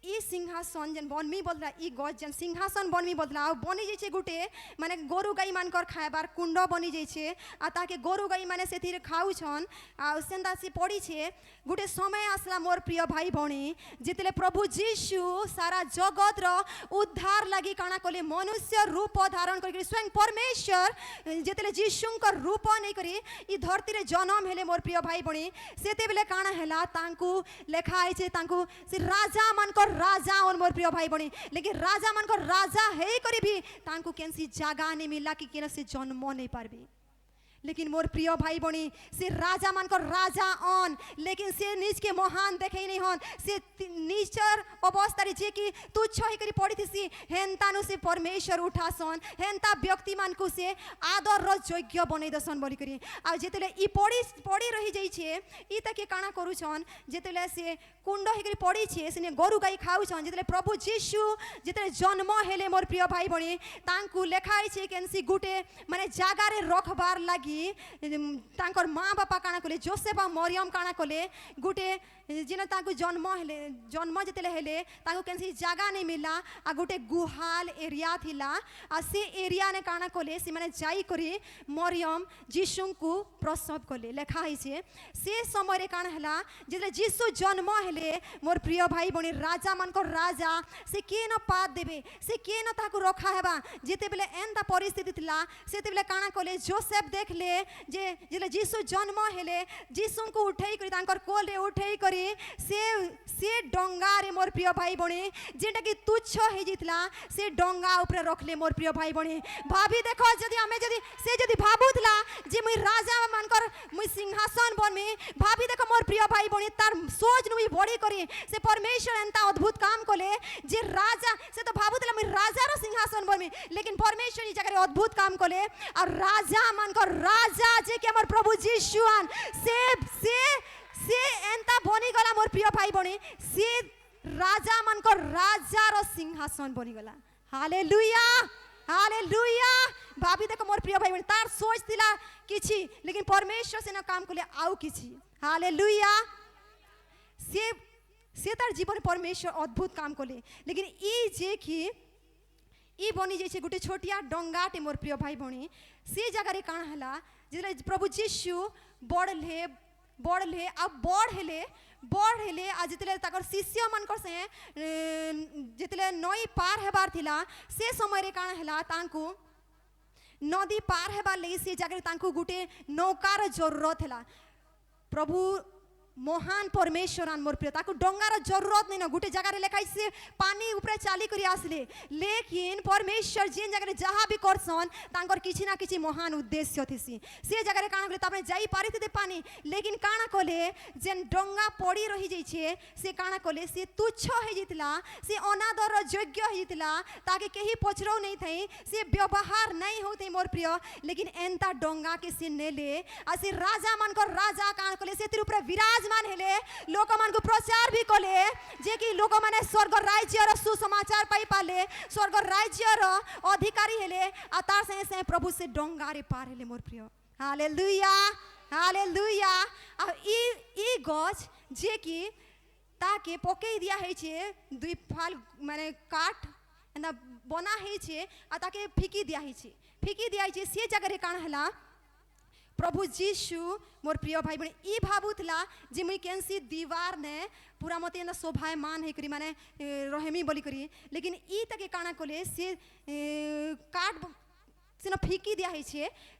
S1: ई सिंहासन जन बनमी बोलला ई गज जन सिंहासन बनमी बोलला बनी जैसे गुटे माने गोरु गाई मानकर खाएबार कुंड बनी जैसे आ ताके गोरु गाई माने सेतिर खाउ छन आ सेंदा से पड़ी छे गुटे समय आसला मोर प्रिय भाई भणी जेतेले प्रभु यीशु सारा जगत रो उद्धार लगी काना कोले मनुष्य रूप धारण करी स्वयं परमेश्वर जेतेले यीशुंकर रूप नै करी ई धरती रे जन्म हेले मोर प्रिय भाई भणी सेते बेले काना हैला तांकू लेखा आइ छे तांकू से राजा मानकर राजा और मोर प्रिय भाई बनी लेकिन राजा मन को राजा है करी भी तांको केनसी जगह नहीं मिला कि केन से जन्म नहीं पारबी लेकिन मोर प्रिय भाई बनी से राजा मान को राजा ऑन लेकिन से निज के महान देखे नहीं हन से नीचर अवस्था रे जे कि तुच्छ ही करी पड़ी थी हेनतानु से परमेश्वर उठासन हेनता व्यक्ति मान को से आदर रो योग्य बनै दसन बोली करी आ जेतेले ई पड़ी रही जाई छे ई तके काना करू छन जेतेले से कुंड ही करी पड़ी छे से गोरु गाई खाउ छन जेतेले प्रभु यीशु जेतेले जन्म हेले मोर प्रिय भाई बनी तांकू लेखाई छे केनसी गुटे माने जागा रे रखबार लागी तांकर माँ बापा काना कोले जोसेफ और मरियम काना कोले गुटे जिन तांकु जन्म जेतेले हेले तांकु केनसी जगह नहीं मिला आ गुटे गुहाल एरिया थिला आ से एरिया ने काना कोले से माने जाई करी मरियम यीशुंकु प्रसव कोले लेखा है से समय रे काना हला जेतेले यीशु जन्म हेले मोर प्रिय भाई बनी राजा मान को राजा से के न पात देबे से के न ताकु रखा हेबा जेते बेले एंता परिस्थिति थिला सेते बेले काना कोले जोसेफ देख ले जे जेले यीशु जन्म हेले यीशु को उठेई करी तांकर कोल रे उठेई करी से डंगा रे मोर प्रिय भाई बने जेटा कि तुच्छ हे जितला से डंगा ऊपर रखले मोर प्रिय भाई बने भाभी देखो जदी हमें जदी से जदी भाबुतला जे मुई राजा मानकर मुई सिंहासन बनमे भाभी देखो मोर प्रिय भाई बने तार सोच नु बड़ी करी से परमेश्वर एंता अद्भुत काम कोले जे राजा से तो भाबुतला मुई राजा रो सिंहासन बनमे लेकिन परमेश्वर ई जगह अद्भुत काम कोले और राजा मानकर राजा जे के हमर प्रभु यीशु आन से एंता बनी गला मोर प्रिय भाई बने से राजा मन को राजा रो सिंहासन बनी गला हालेलुया हालेलुया भाभी देखो मोर प्रिय भाई बने तार सोच दिला किछि लेकिन परमेश्वर से न काम कोले आउ किछि हालेलुया से तार जीवन परमेश्वर अद्भुत काम कोले लेकिन ई जे कि ई बनी जैसे गुटे छोटिया डंगाटे मोर प्रिय भाई बनी से जगह रे काना हला जे प्रभु यीशु बढ़ले अब बढ़ले आज जितले ताकर शिष्य मानकर से जितले नई पार हेबार थिला से समय रे काना हला तांकू नदी पार हेबार ले से जगह तांकू गुटे नौकार जरूरत हला प्रभु महान परमेश्वर मोर प्रिय ताकू डंगार जरूरत नहीं ना गुटे जगह रे लेखाई से पानी ऊपर चाली करी आसले लेकिन परमेश्वर जेन जगह जहाँ भी करसन तांकर किछि ना किछि महान उद्देश्य थिसी से जगह रे काना कोले तापने जाई पारी थे पानी लेकिन काना कोले जेन डंगा पड़ी रही जाई छे से काना कोले से तुच्छ हे जितला से अनादर योग्य हे जितला ताकि केही पछरो नहीं थई से व्यवहार नहीं होते मोर प्रिय लेकिन एंता डंगा के से नेले आ से राजा मन को राजा काना कोले से तिर ऊपर विराज मान हेले लोक मान को प्रचार भी कोले जे कि लोक माने स्वर्ग राज्य रो सुसमाचार पाई पाले स्वर्ग राज्य रो अधिकारी हेले आ तार से प्रभु से डंगा रे पार हेले मोर प्रिय हालेलुया हालेलुया आ ई गज जे कि ताके पकई दिया है छे दुई फाल माने काठ एंदा बना है छे आ ताके फिकी दिया है छे से जगह रे कान हला प्रभु यीशु मोर प्रिय भाई बहन ई भाबुतला जे मुई केनसी दीवार ने पूरा मते एंता शोभायमान है करी माने रहमी बोली करी लेकिन ई तक काना कोले से काट सिना फिकी दिया है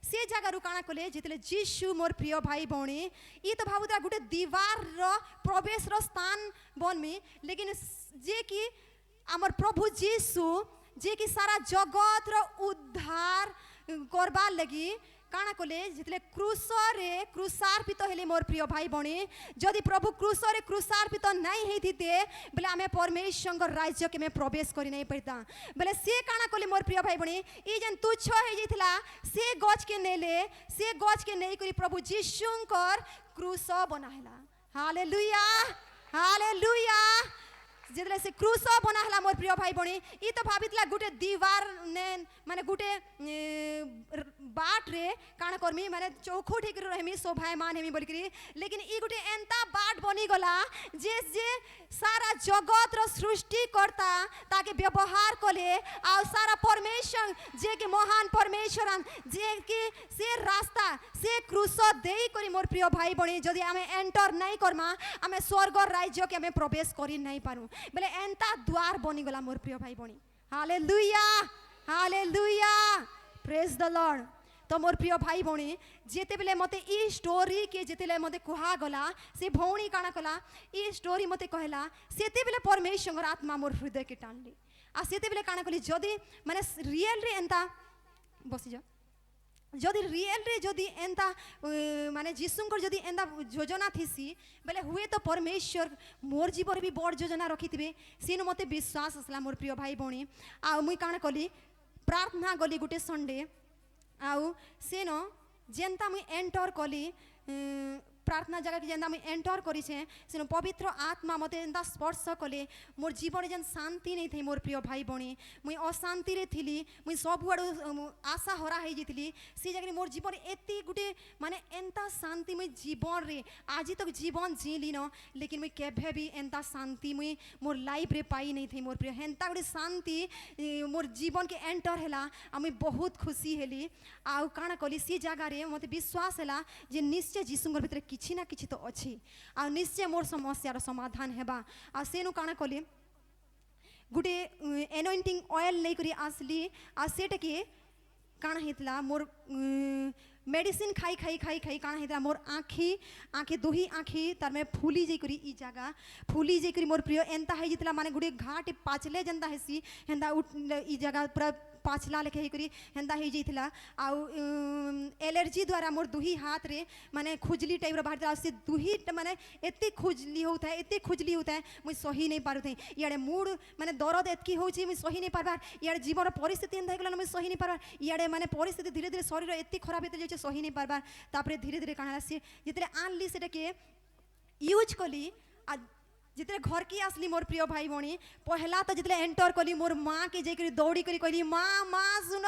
S1: से जगह काना कोले जितले जीशु मोर प्रिय भाई भौणी ई तो भाबुता गुटे दीवार रो प्रवेश रो स्थान बनमी लेकिन जे कि आमर प्रभु जीशु जे कि सारा जगत रो उद्धार करबार लगी काना कोले जितले क्रूसरे क्रूसार्पित हेले मोर प्रिय भाई भौणी जदि प्रभु क्रूसरे क्रूसार्पित नहीं हेथिते बोले आमे परमेश्वर राज्य के में प्रवेश करि नहीं पड़ता बोले से काना कोले मोर प्रिय भाई भौणी ई जन तुच्छ हे जइथला से गज के नहीं करी प्रभु जीशुंकर क्रूस बनाहेला हालेलुया हालेलुया जितले से क्रूस बनाहेला मोर प्रिय भाई भौणी ई तो भाबितला गुटे दीवार ने माने गुटे बाट रे काना करमी माने चौखो ठीक रहमी शोभायमान हेमी बोल करी लेकिन ई गुटे एंता बाट बनी गला जे जे सारा जगत रो सृष्टि करता ताके व्यवहार कले आ सारा परमेश्वर जे के महान परमेश्वर जे कि से रास्ता से क्रूस देई करी मोर प्रिय भाई बणी जदि आमे एंटर नहीं करमा आमे स्वर्ग राज्य के आमे प्रवेश करी नहीं पारू बोले एंता द्वार बनी गला मोर प्रिय भाई बणी hallelujah hallelujah praise the lord तो मोर प्रिय भाई भौणी जेते बेले मते ई स्टोरी के जेते मते कुहा गला से भौणी काना कला ई स्टोरी मते कहला सेते बेले परमेश्वर आत्मा मोर हृदय के टानली आ सेते बेले काना कली जदी माने रियल रे एंता बसी जा जदि रियल रे जदि एंता माने जीशुंकर जदि एंता योजना थीसी बेले हुए तो परमेश्वर मोर जीवन भी बड़ योजना रखिथिबे सेनु मते विश्वास असला मोर प्रिय भाई भौणी आ मुई काना कली प्रार्थना गली गुटे संडे आउ सेनो जेंता मुई एंटर कली प्रार्थना जगह के जेंता मुई एंटर करी छे सेनो पवित्र आत्मा मते एंता स्पर्श कले मोर जीवन जेन शांति नहीं थी मोर प्रिय भाई भौणी मुई अशांति रे थिली मुई सब आड़ू आशा हरा हे जितली से जगह मोर जीवन एती गुटे माने एंता शांति मुई जीवन रे आज तक जीवन जीली न लेकिन मुई केभे भी एंता शांति मुई मोर लाइफ रे पाई नहीं थी मोर प्रिय एंता गुटे शांति मोर जीवन के एंटर हैला आ मुई बहुत खुशी हेली आउ काना कली से जगह रे मते विश्वास हैला जे निश्चय जीशुंकर भितर किछि ना किछि तो अछि आ निश्चय मोर समस्यार समाधान हेबा आ सेनु काना कली गुटे एनोइंटिंग ऑयल नहीं करी आसली आ सेट के काना हेतला मोर मेडिसिन खाई खाई खाई खाई काना हेतला मोर आँखी दुही आँखी तार में फूली जाई करी ई जगह फूली जाई करी मोर प्रिय एंता है जितला माने गुटे घाट पाचले जनता हेसी हेंदा ई जगह पूरा पाचला लेखे करी हेंदा ही जाइथिला आउ एलर्जी द्वारा मोर दुही हाथ रे माने खुजली टाइप रो बाहर से दुही माने एते खुजली होता है मुई सही नहीं पारु थे याडे मूड माने दर्द एतकी होची मुई सही नहीं पारबार याडे जीवन परिस्थिति एंदा गला मुई सही नहीं पारबार याडे माने परिस्थिति धीरे धीरे शरीर एते खराब हेते जाय सही नहीं पारबार तापरे धीरे धीरे काना से जितरे आनली सेटा के यूज कली आ जितने घर की आसली मोर प्रिय भाई भौणी पहला तो जितने एंटर कली मोर माँ के जाकर दौड़ी करी कहली माँ माँ सुन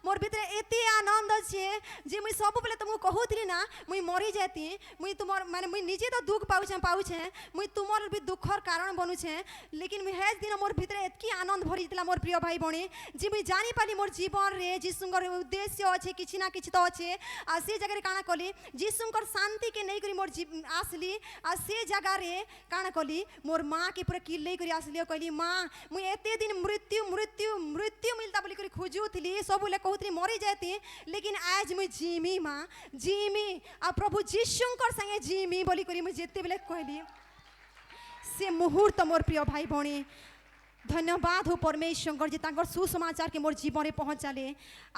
S1: मोर भीतर एते आनंद अच्छे जे मुई सब बेले तुमको कहूली ना मुई मरी जाती मुई तुमर माने मुई निजे तो दुख पाऊछे मुई तुमर भी दुखर कारण बनुछे लेकिन मुई हेज दिन मोर भीतर एतकी आनंद भरी जितला मोर प्रिय भाई भौणी जे मुई जानी पाली मोर जीवन रे जीशुंकर उद्देश्य अच्छे किछि ना किछि तो अच्छे आ से जगह काना कली जीशुंकर शांति के नहीं करी मोर आसली आ से जगह रे काना कली मोर माँ के पूरा किल्ले करी आसली कहली माँ मुई एते दिन मृत्यु मृत्यु मृत्यु मिलता बोली करी खोजुथली सब ले कहूथली मरी जाती लेकिन आज मुई जीमी माँ जीमी आ प्रभु जीशुंकर संगे जीमी बोली करी मुई जेते बेले कहली से मुहूर्त मोर प्रिय भाई भौणी धन्यवाद हो परमेश्वर जे तांकर सुसमाचार के मोर जीवन रे पहुँचाले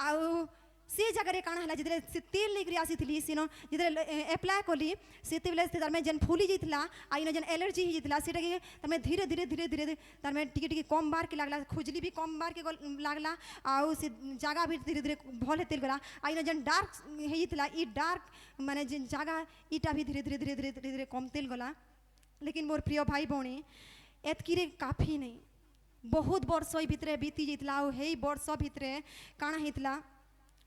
S1: आउ से जगह रे काना हला जितले से तेल लेकरी आसीथली सिनो जितले अप्लाई कली सेते बेले तार में जन फूली जइतला आ इनो जन एलर्जी ही जइतला सेटा के तार में धीरे धीरे तार में टिके टिके कम बार के लागला खुजली भी कम बार के लागला आउ से जगह भी धीरे धीरे भले तेल गला आ इनो जन डार्क ही जइतला ई डार्क माने जन जगह इटा भी धीरे धीरे कम तेल गला लेकिन मोर प्रिय भाई भौणी एतकी रे काफी नहीं बहुत वर्ष भितरे बीती जइतला आ हेई वर्ष भितरे काना हेतला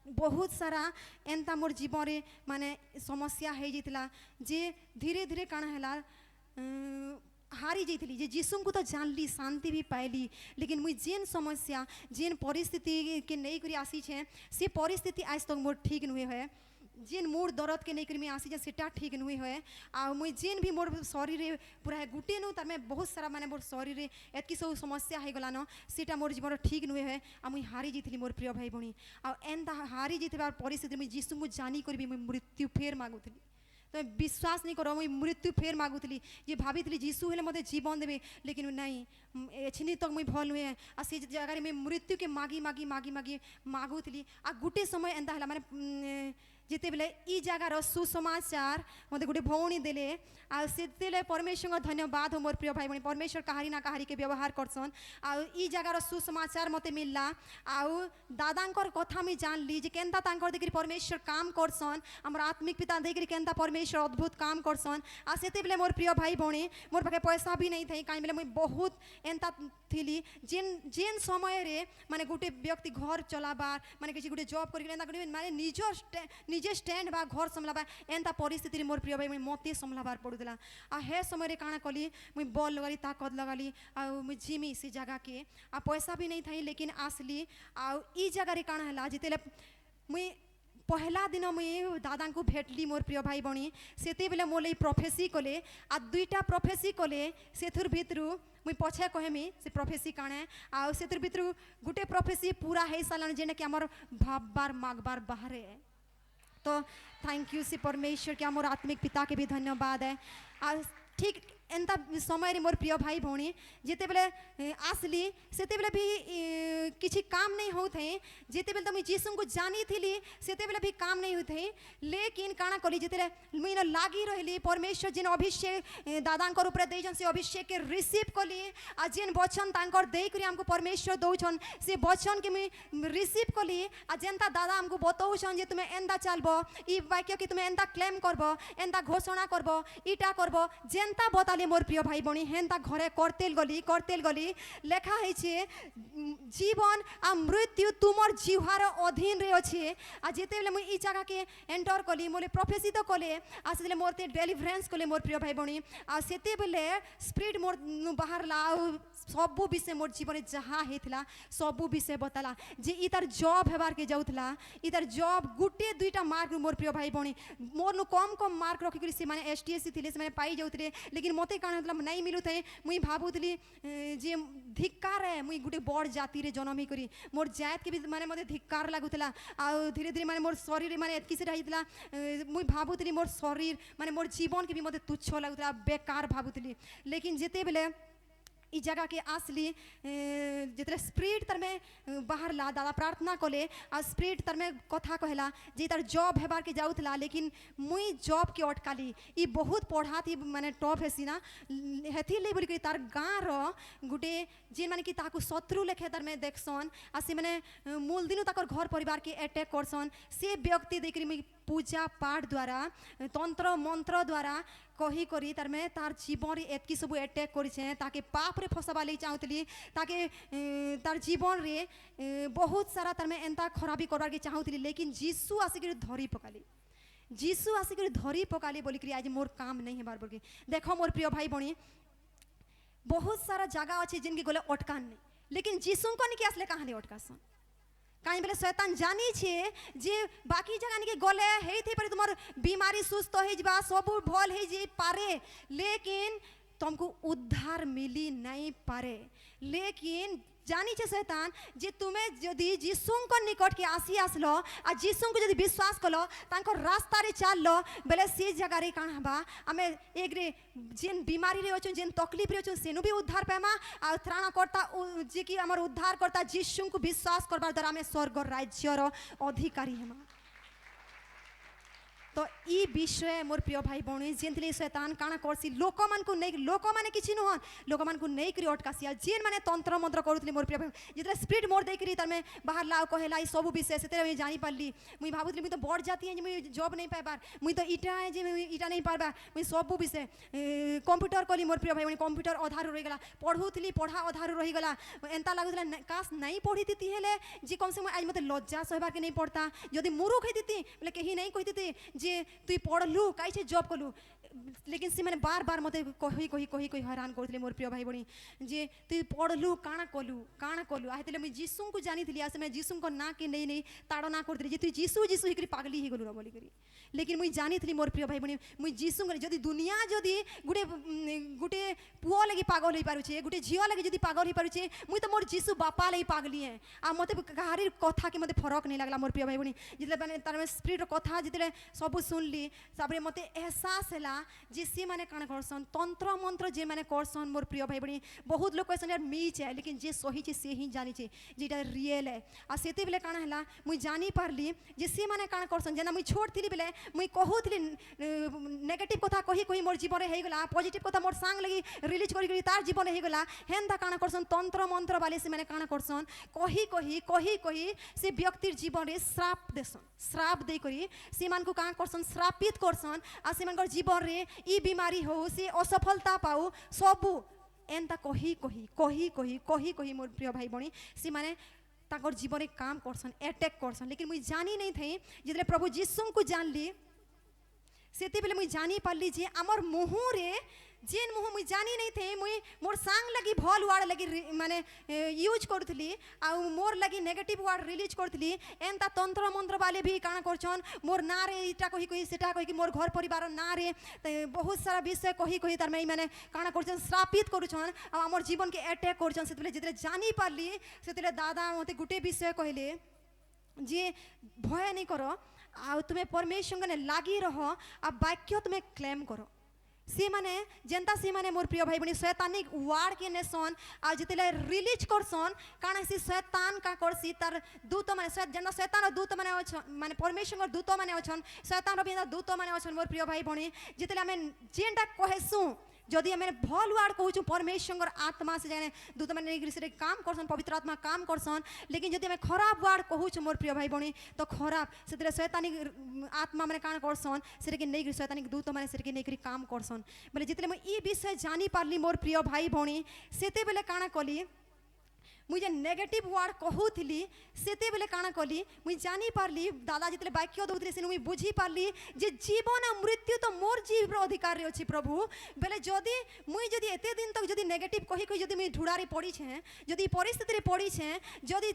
S1: बहुत सारा एंता मोर जीवन रे माने समस्या है जितला जे धीरे धीरे काना हैला हारी जाइली जे जीशु को तो जानली शांति भी पाइली लेकिन मुई जेन समस्या जेन परिस्थिति के नहीं करी आसी छे से परिस्थिति आज तक मोर ठीक नुहे है जेन मूड दर्द के नहीं करी आसी जे सेटा ठीक नुई होए आ मुई जेन भी मोर शरीर रे पूरा गुटे नु तार में बहुत सारा माने मोर शरीर रे एतकी सब समस्या हे गला न सेटा मोर जीवन ठीक नुई होए आ मुई हारी जीतली मोर प्रिय भाई भणी आ एंता हारी जीतबार परिस्थिति मुई यीशु को जानी करबी मुई मृत्यु फेर मागुथली तो विश्वास नहीं करो मुई मृत्यु फेर मागुथली जे भाभी यीशु हेले मते जीवन देबे लेकिन नहीं एछनी तक मुई भल हुए आ से जगह रे मुई मृत्यु के मागी मागी मागी मागी मागुथली आ गुटे समय एंता हला माने जिते बेले ई जगार सुसमाचार मते गोटे भौणी देले आ सेतेले परमेश्वर धन्यवाद हो मोर प्रिय भाई भणी परमेश्वर कहारी ना कहारी के व्यवहार करसन आ ई जगार सुसमाचार मते मिलला आ दादांकर कथा मी जानली जे केनता तांकर देखि परमेश्वर काम करसन हमर आत्मिक पिता देखि केनता परमेश्वर अद्भुत काम करसन आ सेते बेले मोर प्रिय भाई भणी मोर पाखे पैसा भी नहीं थई काई बेले मुई बहुत एंता थिली जेन जेन समय रे माने गोटे व्यक्ति घर चलाबार माने किसी गोटे जॉब करि एंता गोटे माने निजे स्टैंड बा घर संभलाबा एंता परिस्थिति मोर प्रिय भाई मते संभलाबार पड़ुला आ हे समय रे काना कली मुई बल लगाली ताकत लगाली आ मुई जिमी से जगह के आ पैसा भी नहीं थई लेकिन आसली आ ई जगह रे काना हला जितेले मुई पहला दिन मुई दादा को भेटली मोर प्रिय भाई बणी सेते बेले मोर प्रोफेसी कले आ दुईटा प्रोफेसी कले सेथुर भितरु मुई पछे कहमी से प्रोफेसी काणे आ सेथुर भितरु गुटे प्रोफेसी पूरा हे सालन जेने कि हमर भाबबार मागबार बाहरे तो थैंक यू से परमेश्वर के मोर आत्मिक पिता के भी धन्यवाद है आ ठीक एंता समय रे मोर प्रिय भाई भौणी जेते बेले आसली सेते बेले भी किछि काम नहीं होथे जेते बेले तो मुई यीशु को जानी थिली सेते बेले भी काम नहीं होथे लेकिन काना कली जेते मुई न लागी रहली परमेश्वर जिन अभिषेक दादांकर ऊपर देइछन से अभिषेक के रिसीव कली आ जिन वचन तांकर देई करी हमको परमेश्वर दउछन से वचन के मुई रिसीव कली आ जेंता दादा हमको बतौछन जे तुमे एंदा चलबो ई वाक्य कि तुमे एंदा क्लेम करबो एंदा घोषणा करबो ईटा करबो जेंता बताली मोर प्रिय भाई बणी हेन्ता घरे करतेल गली लेखा है जीवन आ मृत्यु तुमर जीवार अधीन रे अच्छे आ जेते बेले मुई ई जगह के एंटर कली मोले प्रोफेसी तो कले आ सेते मोर ते डेलिवरेंस कले मोर प्रिय भाई बणी आ सेते बेले स्पिरिट मोर बाहर ला सबु विषय मोर जीवन जहाँ हेतला सबु विषय बताला जे इतार जॉब हेबार के जाउतला इतार जॉब गुटे दुईटा मार्क मोर प्रिय भाई बणी मोर नु कम कम मार्क रखि करी से माने एसटीएससी थिले से माने पाई जाउतले लेकिन मते काण मतलब नहीं मिलु थे मुई भाबुतली जे धिक्कार है मुई गुटे बड़ जाति रे जन्म ही करी मोर जात के भी माने मते धिक्कार लागुतला आ धीरे धीरे माने मोर शरीर माने एतकी से रहितला मुई भाबुतली मोर शरीर माने मोर जीवन के भी मते तुच्छ लागुतला बेकार भाबुतली लेकिन जेते बेले ई जगह के आसली जितने स्पिरिट तर में बाहर ला दादा प्रार्थना कले आ स्पिरिट तर में कथा कहला जे तार जॉब हेबार के जाउतला लेकिन मुई जॉब के अटकाली ई बहुत पढ़ा थी माने टॉप हेसी ना हेथी ले बोली तार गाँ रो गुटे जेन माने कि ताकू शत्रु लेखे तर में देखसन आ से माने मूल दिनु ताकर घर परिवार के अटैक करसन से व्यक्ति देखरी मुई पूजा पाठ द्वारा तंत्र मंत्र द्वारा कही करी तार में तार जीवन रे एतकी सब अटैक करिछे ताके पाप रे फसाबा ले चाहतली ताके तार जीवन रे बहुत सारा तार में एंता खराबी करबार के चाहतली लेकिन यीशु आसिक धरी पकाली यीशु आसिक धरी पकाली बोली करी आज मोर काम नहीं हेबार बोल के देखो मोर प्रिय भाई बणी बहुत सारा जगह अच्छे जिनके गले अटकान नहीं लेकिन यीशु को नहीं आसले कहानी अटकासन कहीं बेले शैतान जानी छे जे बाकी जगह निके गले हे थे पर तुम्हार बीमारी सुस्त हो जबा सब भल हे जे पारे लेकिन तुमको उद्धार मिली नहीं पारे लेकिन जानी छे शैतान जे तुम्हें यदि यीशु को निकट के आसी आसलो आ यीशु को यदि विश्वास कलो तांको रास्ता रे चललो बेले से जगह रे काना बा हमें एक रे जेन बीमारी रे होचो जेन तकलीफ रे होचो सेनु भी उद्धार पामा आ त्राण करता जे कि हमर उद्धार करता यीशु को विश्वास करबार द्वारा हमें स्वर्ग राज्य रो अधिकारी हेमा तो ई विषय मोर प्रिय भाई बहनी जेनथिले शैतान काना करसी लोक मान को माने किछि नहन लोक मान को नहीं करी अटकासिया जेन माने तंत्र मंत्र करूतली मोर प्रिय भाई जितने स्पिरिट मोर देख करी तमे बाहर लाओ कहेला ई सब विषय सेते मैं जानि पारली मुई भाबुतली मुई तो बड़ जाति है जे मुई जॉब नहीं पाइबार मुई तो इटा है जे मुई इटा नहीं पारबा मुई सब विषय कंप्यूटर कली मोर प्रिय भाई बहनी कंप्यूटर अधार रही गला पढुतली पढ़ा अधार रही गला एंता लागुतला काश नहीं पढ़ी थी हेले जे कम से कम आज मते लज्जा सहबार के नहीं पड़ता यदि मूर्ख होती बोले कहीं नहीं कहती जे तुई पढ़लु कहीं जॉब कलु लेकिन से मैंने बार बार मत कही कही कही कही हैरान करते मोर प्रिय भाई भणी जे तु पढ़लु काଣା कलु आते मुझे जीसू को जानी थी आज मैं जीसू ना कि नहीं नहीं ताड़ना करती जे तु जीसू जीसू ही पागली ही गलु ना बोलिक लेकिन मुझे जानी थी मोर प्रिय भाई भणी मुझे जीसू जदि दुनिया जदि गोटे गोटे पुओ लगी पागल हो पारे गोटे झील लगी जब पागल हो पारे मुझे तो मोर जीसू बापा लगी पागली है आ मत कहारी कथा कि मत फरक नहीं लगला मोर प्रिय भाई भणी जिते मैंने तार स्पिरिट कथा जिते सब सुनली तापर मत एहसास है जे सी मैंने काण करसन तंत्र मंत्र जे मैंने करसन मोर प्रिय भाई भणी बहुत लोग कहसन यार मीच है लेकिन जे सही से ही जानी जेटा रियल है आ सेते बेले काण हला मुई जानी पारली जे सी मैंने काण करसन जेना मुई छोड़ थी बेले मुई कहूली नेगेटिव कथा कही कही मोर जीवन हो गला पॉजिटिव कथा मोर सांग लगी रिलीज करी तार जीवन हो गला हेन्ता काण करसन तंत्र मंत्र वाले से मैंने काण करसन कही कही कही कही से व्यक्तिर जीवन रे श्राप देसन श्राप दे करी से मान को काण करसन श्रापित करसन आ से मान जीवन रे ई बीमारी हो से असफलता पाऊ सबू एंता कही कही कही कही कही कही मोर प्रिय भाई भणी से माने ताकर जीवन काम करसन अटैक करसन लेकिन मुझे जानी नहीं थी जितने प्रभु जीसू को जानली से बेले मुझे जानी पारली जे आमर मुँह रे जेन मुँह मुझे जानी नहीं थे मुई मोर सांग लगी भल वार्ड लगी माने यूज करूली आ मोर लगी नेगेटिव वार्ड रिलीज करूली एंता तंत्र मंत्र वाले भी काण करछन मोर ना रे इटा कही कही सेटा कही कि मोर घर परिवार ना रे बहुत सारा विषय कही कही तार मैंने काण करछन श्रापित करूछन आ हमर जीवन के अटैक करछन से बेले जितले जानी पारली से दादा मते गुटे विषय कहले जे भय नहीं करो आ तुम्हें परमेश्वर ने लागी रहो आ वाक्य तुम्हें क्लेम करो से माने जनता से माने मोर प्रिय भाई भणी शैतानिक वार्ड के नेसन आ जितले रिलीज करसन काना से शैतान का करसी तार दूत माने जनता शैतान दूत माने माने परमेश्वर दूत माने अछन शैतान रो भी दूत माने अछन मोर प्रिय भाई भणी जितले हमें जेंटा कहेसु जदि आम भल वार्ड कहूँ परमेश्वर आत्मा से जाने दूत मैंने काम करसन पवित्र आत्मा काम करसन लेकिन जदि आम खराब वार्ड कहूँ मोर प्रिय भाई भणी तो खराब से शैतानिक आत्मा मैंने काण करसन से नहीं शैतानिक दूत मैंने से नहीं काम करसन बोले जितने मुझे विषय जानी पारली मोर प्रिय भाई भणी से बेले काण कली मुझे नेगेटिव वार्ड कहूली से बेले काण कली मुझे जानी पारली दादा जितने वाक्य दौले से मुझे बुझी पारली जे जीवन आ मृत्यु तो मोर जीव अधिकार अच्छी प्रभु बेले जदि मुई जदि एते दिन तक जदि नेगेटिव कही कही जदि मुझे ढुड़ारी पड़ी छे जदि परिस्थिति पड़ी छे जदि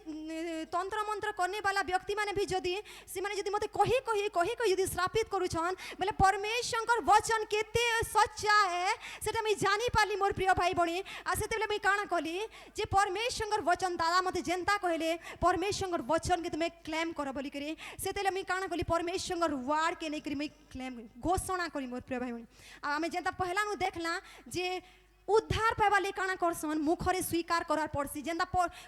S1: तंत्र मंत्र करने वाला व्यक्ति माने भी जदि से माने जदि मते कही कही कही कही जदि श्रापित करूछन बेले परमेश्वर वचन केते सच्चा है सेटा मुझे जानी पारली मोर प्रिय भाई भणी आ सेते बेले मुझे काण कली जे परमेश्वर वचन दादा मते जनता कहले परमेश्वर वचन के तुम्हें क्लेम करो बोली करी से मुझे काण कली परमेश्वर वार्ड के नहीं करी मुझे क्लेम घोषणा करी मोर प्रिय भाई भणी आ आमे जनता पहला नु देखला जे उद्धार पाइबाले काण करसन मुखरे स्वीकार करार पड़सी जेंदा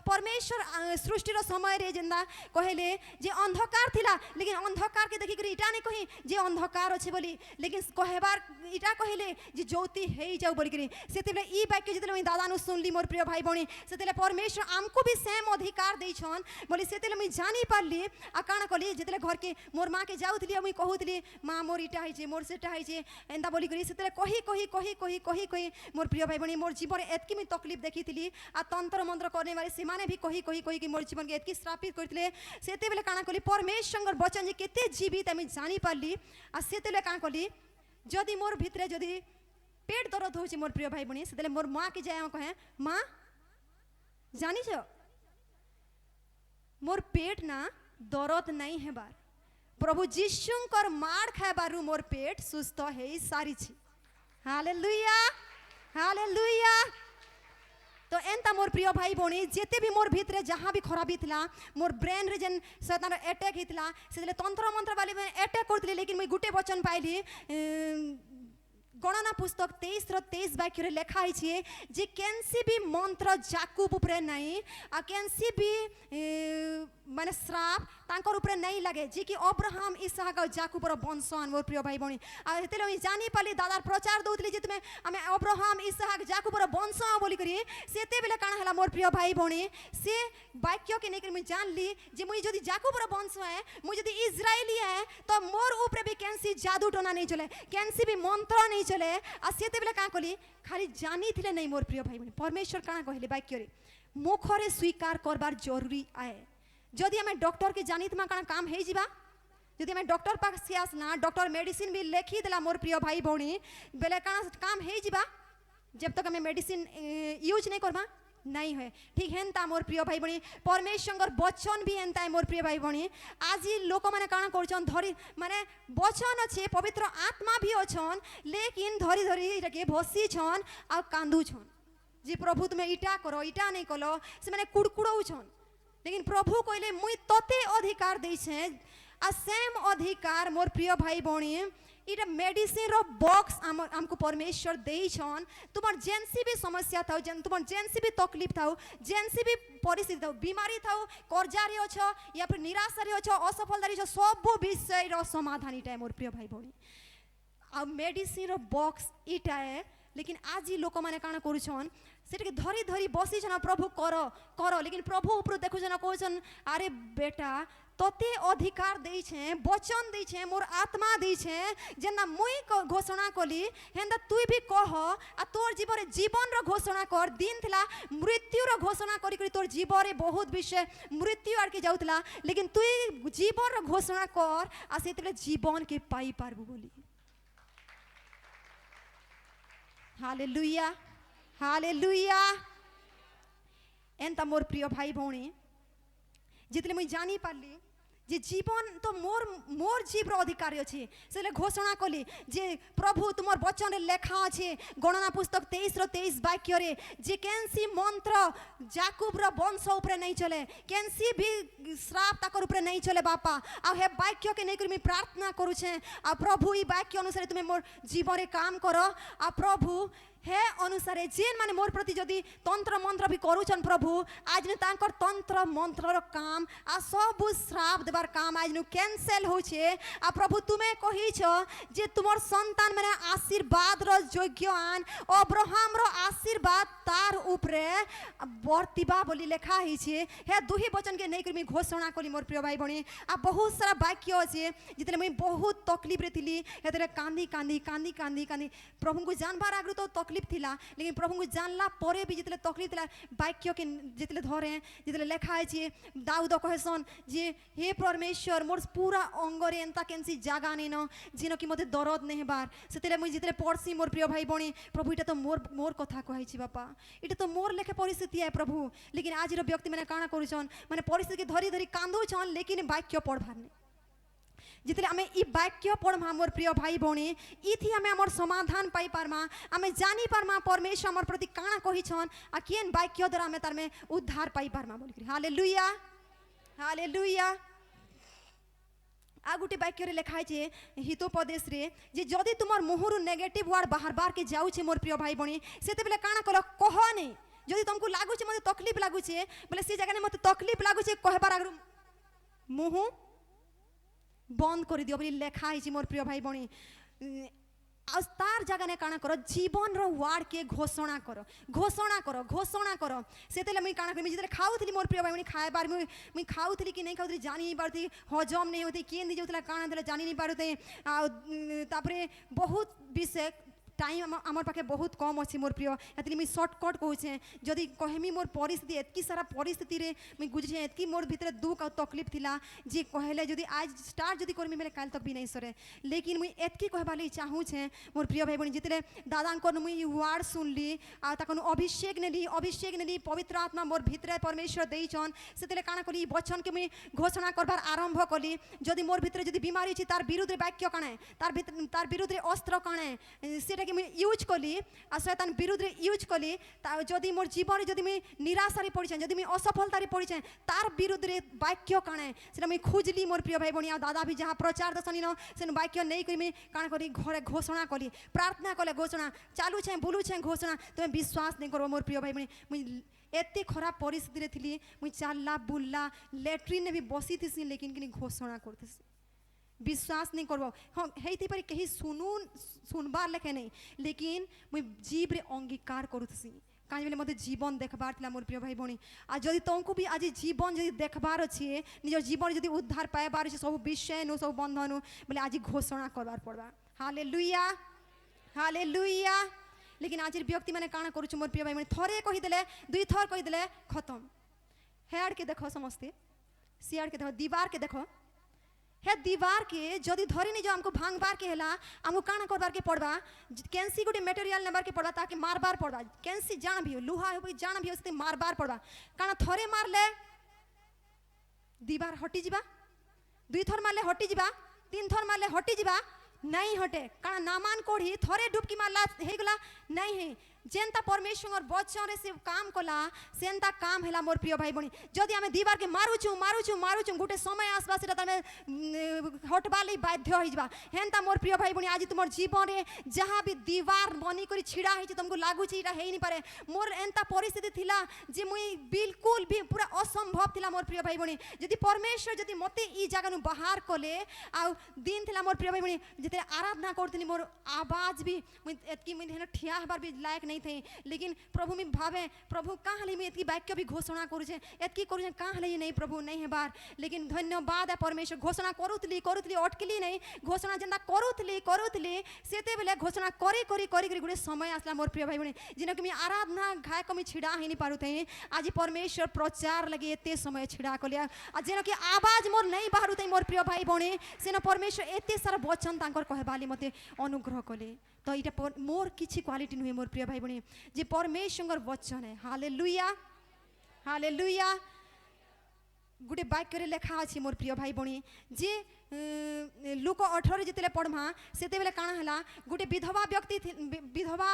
S1: परमेश्वर सृष्टिर समय रे जेंदा कहले जे अंधकार थिला लेकिन अंधकार के देखि करी इटा नहीं कही जे अंधकार अछि बोली लेकिन कहबार इटा कहले जे ज्योति हेई जाऊ बोली करी सेतेले ई वाक्य जेतेले मैं दादा नु सुनली मोर प्रिय भाई भणी सेतेले परमेश्वर आमको भी सेम अधिकार दै छन बोली सेतेले मैं जानी पारली आ काण कली जेतेले घर के मोर मां के जाउथली मैं कहूथली मां मोर इटा है जे मोर सेटा है जे एंदा बोली करी सेतेले कही कही कही कही कही कही मोर प्रिय भाई भणी मोर जीवन एतकी मी तकलीफ देखी थी आ तंत्र मंत्र करने वाले से माने भी कही कही कही कि मोर जीवन के एतकी श्रापित करते सेते बेले काण कली परमेश्वर वचन जे केते जीवित आम जानी पारली आ सेते बेले काण कली जदि मोर भितरे जदि पेट दर्द हो मोर प्रिय भाई भणी सेते मोर माँ के जाए कहे माँ जानी छ मोर पेट ना दर्द नहीं हेबार प्रभु जीशुंकर मार खाइबारु मोर पेट सुस्थ है सारी छी हालेलुया हालेलुया तो एंता मोर प्रिय भाई भणी जेते भी मोर भितरे जहाँ भी खराबी थिला मोर ब्रेन रे जेन शैतान अटैक हितला से तंत्र मंत्र वाले में अटैक करथिले लेकिन मुई गुटे वचन पाइली गणना पुस्तक 23 वाक्य लेखा है जे केनसी भी मंत्र जाकूब उपरे नहीं आ केनसी भी माने श्राप तांकर उपरे नहीं लगे जे कि अब्राहम इसहाक जाकूब रो वंशन मोर प्रिय भाई भणी आ हेतेले मैं जानी पाली दादार प्रचार दउतली जे तुमे हमें अब्राहम इसहाक जाकूब रो वंश बोली करी सेते बेले काण हला मोर प्रिय भाई भणी से वाक्य के नहीं मैं जानली जे मुई जदी जाकूब रो वंश है मुई जदी इजराइली है तो मोर उपरे भी केनसी जादू टोना नहीं चले केनसी भी मंत्र नहीं चले आ सेते बेले का कली खाली जानी थिले नहीं मोर प्रिय भाई भणी परमेश्वर काण कहले वाक्य रे मुखरे स्वीकार करबार जरूरी आए जदि हमें डॉक्टर के जानी तमा काण काम हे जिबा যদি আমি ডক্টর পাখে আসনা ডক্টর মেডিসিন भी लिखी देला मोर प्रिय भाई भौणी बेले काना काम हे जीवा जब तक हमें मेडिसिन यूज नहीं करबा नहीं है ठीक हेन्ता मोर प्रिय भाई भौणी परमेश्वर वचन भी हेन्ता है मोर प्रिय भाई भौणी आज लोक मैंने काना करछन धरी माने वचन अच्छे पवित्र आत्मा भी अछन लेकिन धरी धरी इटाके भसी छन आ कांदू छन जे प्रभु तुम्हें इटा करो इटा नहीं कलो से मैंने कुड़कुड़ौ छन लेकिन प्रभु कहले मुई तते अधिकार दे छे आ सेम अधिकार मोर प्रिय भाई भौणी इटा मेडिसिन रो बॉक्स हमको परमेश्वर दे छन तुमर जेनसी भी समस्या थाउ तुमर जेनसी भी तकलीफ थाउ जेनसी भी परिस्थिति थाउ बीमारी थाउ कर्जा रे अछ या फिर निराशा रे अछ असफलता रे अछ सब विषय रो समाधान इटा है मोर प्रिय भाई भौणी आ मेडिसिन रो बॉक्स इटा है लेकिन आज ही लोक मैंने काना करूछन सेटा धरी धरी बसी छन प्रभु करो करो लेकिन प्रभु ऊपर देखु छन कहछन अरे बेटा तते अधिकार दे छे वचन दे छे मोर आत्मा दे छे जेना मुई घोषणा कली हेंदा तुई भी कह आ तोर जीवन जीवन रो घोषणा कर दिन थिला मृत्यु रो घोषणा करी करी तोर जीवन रे बहुत विषय मृत्यु आड़ के जाउतला लेकिन तुई जीवन रो घोषणा कर आ सेतले जीवन के पाई पारबू बोली हालेलुया हालेलुया एंता मोर प्रिय भाई भौणी जितले मुई जानी पारली जे जीवन तो मोर मोर जीव अधिकार अच्छे से घोषणा कली जे प्रभु तुमर वचन रे लेखा अच्छे गणना पुस्तक 23 वाक्य रे जे केनसी मंत्र जाकूब रो वंश ऊपर नहीं चले केनसी भी श्राप ताकर ऊपर नहीं चले बापा आ हे वाक्य के नहीं करी मैं प्रार्थना करू छे आ प्रभु ई वाक्य अनुसार तुम्हें मोर जीवन रे काम करो आ प्रभु हे अनुसार जेन माने मोर प्रति जदि तंत्र मंत्र भी करूछन प्रभु आज ने तांकर तंत्र मंत्र रो काम आ सब श्राप देबार काम आज नु कैंसिल हो छे आ प्रभु तुम्हें कही छ जे तुमर संतान माने आशीर्वाद रो योग्य आन अब्राहम रो आशीर्वाद तार ऊपरे वर्तिबा बोली लिखा ही छे हे दुही वचन के नहीं करी घोषणा कली मोर प्रिय भाई बणी आ बहुत सारा वाक्य अछि जितले मैं बहुत तकलीफ रे थिली हेतरे कांदी कांदी कांदी कांदी कांदी प्रभु को जानबार आगु तो तकलीफ थिला लेकिन प्रभु को जानला परे भी जितले तकलीफ थिला वाक्य के जितले धरे जितले लिखा है छे दाऊद कहसन जे हे परमेश्वर मोर पूरा अंग रे एंता केनसी जागा नै न जिनो कि मते दर्द नै हेबार सेतले मुई जितले पड़सी मोर प्रिय भाई बणी प्रभु इटा तो मोर मोर कथा कहै छी बापा इटा तो मोर लेखे परिस्थिति है प्रभु लेकिन आज रो व्यक्ति माने काना करूछन माने परिस्थिति के धरी धरी कांदो छन लेकिन वाक्य पढ़बार नै जितले आमे ई वाक्य पढ़मा मोर प्रिय भाई भौणी इथि आमे हमर समाधान पाई पारमा आमे जानी पारमा परमेश्वर हमर प्रति काना कहि छन आ केन वाक्य द्वारा आमे तार में उद्धार पाई पारमा बोली हालेलुया हालेलुया आ गुटे वाक्य रे लिखा छे हितोपदेश रे जे जदि तुमर मुहरु नेगेटिव वर्ड बाहर बाहर के जाउ छे मोर प्रिय भाई भौणी सेते बेले काना कलो कह नै जदि तुमको लागु छे मते तकलीफ लागु छे बोले से जगह ने मते तकलीफ लागु छे कहबार आगु मुंह बंद कर दियो बोली लेखा है मोर प्रिय भाई बणी तार जगह ने काना करो जीवन रो वार्ड के घोषणा करो घोषणा करो घोषणा करो सेतेले मुई काना करी जितले खाउथली मोर प्रिय भाई बणी खाए बार मुई खाउथली कि नहीं खाउथली जानी नहीं पारती हजम नहीं होती केन दी जोतला काना देले जानी नहीं पारते तापरे बहुत विषय टाइम आमर पाखे बहुत कम अच्छे मोर प्रिय एतली मुई शॉर्टकट कहूचे जदि कहमी मोर परिस्थिति एतकी सारा परिस्थिति रे मुई गुजरे एतकी मोर भितर दुख और तकलीफ थिला जे कहले जदि आज स्टार्ट जदि करमी बेले काल तक भी नहीं सरे लेकिन मुई एतकी कहबाली चाहू छे मोर प्रिय भाई बहन जितले दादांकर मुई वार्ड सुनली आ ताकन अभिषेक नेली पवित्र आत्मा मोर भितर परमेश्वर देइछन सेतले काना कली वचन के मुई घोषणा करबार आरंभ कली जदि मोर भितर जदि बीमारी अछि तार विरुद्ध वाक्य काने तार विरुद्ध अस्त्र काने सेटा कि मुई यूज कली आ शैतान विरुद्ध यूज कली जदि मोर जीवन जदि मुई निराशा रे पड़ी जदि मुई असफलता रे पड़ी तार विरुद्ध रे वाक्य काने सेटा मुई खोजली मोर प्रिय भाई बहन दादा भी जहाँ प्रचार दर्शनी न से वाक्य नहीं करी मुई काना करी घरे घोषणा कली प्रार्थना कले घोषणा चालू छे बोलू छे घोषणा तुम्हें विश्वास नहीं करो मोर प्रिय भाई बहन मुई एते खराब परिस्थिति रे थिली मुई चालला बुलला लैट्रिन ने भी बसी थी लेकिन कि घोषणा करते विश्वास नहीं करबो हाँ हेती पर कहीं सुनबार लेखे नहीं लेकिन मुई जीव रे अंगीकार करूथसी काज बेले मते जीवन देखबार थिला मोर प्रिय भाई बहनी आ जदि तुमको भी आज जीवन जदि देखबार अच्छे निजर जीवन जदि उद्धार पाइबार अच्छे सब विषय नु सब बंधन बोले आज घोषणा करबार पड़बा हालेलुया हालेलुया लेकिन आज व्यक्ति मैंने काना करूछु मोर प्रिय भाई बहनी थरे कहि देले दुई थर कहि देले खत्म हेड के देखो समस्ते सियाड़ के देखो दीवार के देखो हे दीवार के जदि धरी नहीं जो हमको भांगबार के हेला हमको काना करबार के पड़बा कैंसी गोटे मटेरियल नेबार के पड़बा ताकि मारबार पड़बा कैंसी जान भी हो लुहा हो जान भी हो से मारबार पड़बा काना थरे मारले दीवार हटी जीवा दुई थर मारले हटी जीवा तीन थर मारले हटी जीवा नहीं हटे काना नामान कोढ़ी थरे डुबकी मारला हे गला नहीं है जेनता परमेश्वर वचन से काम कला सेनता काम हैला मोर प्रिय भाई बणी जदि आमे दीवार के मारुछु गोटे समय आसबा सेटा तमे हटबाली बाध्य होई जबा हेनता मोर प्रिय भाई बणी आज तुमर जीवन रे जहां भी दीवार बनी करी छिड़ा है तुमको लागु छी एटा हेई नि पारे मोर एंता परिस्थिति थिला जे मुई बिल्कुल भी पूरा असंभव थिला मोर प्रिय भाई बणी जदि परमेश्वर जदि मते ई जगह नु बाहर कोले आ दिन थिला मोर प्रिय भाई बणी जते आराधना करतनी मोर आवाज भी मुई एतकी मुई हेन ठिया हबार भी लायक नहीं थे लेकिन प्रभु में भावे प्रभु कहाँ हली में एतकी वाक्य भी घोषणा करूछे एतकी करूछे कहाँ हली नहीं प्रभु नहीं है बार लेकिन धन्यवाद है परमेश्वर घोषणा करूतली अटकली नहीं घोषणा जेंता करूतली सेते बेले घोषणा करी गुटे समय आसला मोर प्रिय भाई बहन जिनके मैं आराधना घाय कमी छिड़ा ही नहीं पारू थे आज परमेश्वर प्रचार लगे एते समय छिड़ा कलिया आ जेनके आवाज मोर नहीं बाहरु थे मोर प्रिय भाई बहन सेन परमेश्वर एते सारा वचन तांकर कहबाली मते अनुग्रह कले तो ये मोर किसी क्वालिटी नुहे मोर प्रिय भाई बहन जे परमेश्वर वचन है हालेलुया हालेलुया गोटे वाक्य लेखा अच्छी मोर प्रिय भाई बहन जे लुक 18 जिते पढ़मा से काना हला गोटे विधवा व्यक्ति विधवा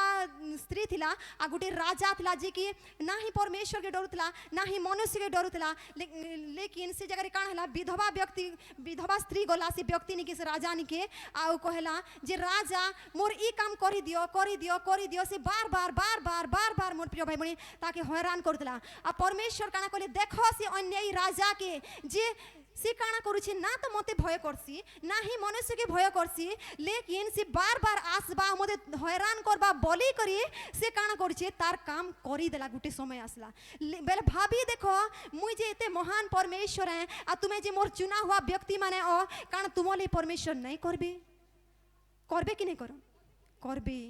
S1: स्त्री थिला आ गोटे राजा थिला जे कि ना ही परमेश्वर के डरुला ना ही मनुष्य के डरुला लेकिन से जगह काना हला विधवा स्त्री गला से व्यक्ति निके से राजा निके आ कहला जे राजा मोर ई काम करी दियो से बार बार मोर प्रिय भाई बहन ताके हैरान करतला आ परमेश्वर काना कहले देखो से अन्यायी राजा के जे से काना करुछि ना तो मते भय करसी ना ही मनुष्य के भय करसी लेकिन से बार बार आसबा मते हैरान करबा बोली करी से काना करुछि तार काम करी देला गुटे समय आसला बेले भाभी देखो मुई जे एते महान परमेश्वर है आ तुमे जे मोर चुना हुआ व्यक्ति माने ओ काना तुमले परमेश्वर नहीं करबे कि नहीं करबे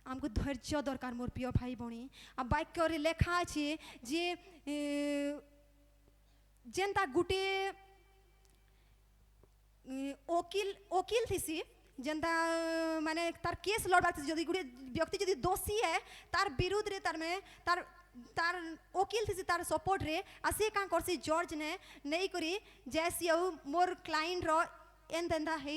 S1: हमको धैर्य दरकार मोर प्रिय भाई बहनी आ वाक्य रे लेखा अछि जे जेनता गुटे वकील थीसी जेनता माने तार केस लड़बाक जदि गुटे व्यक्ति जदि दोषी है तार विरुद्ध रे तार वकील थीसी तार सपोर्ट रे आ से का करसी जज ने नहीं करी जैसे मोर क्लाइंट रो एंता है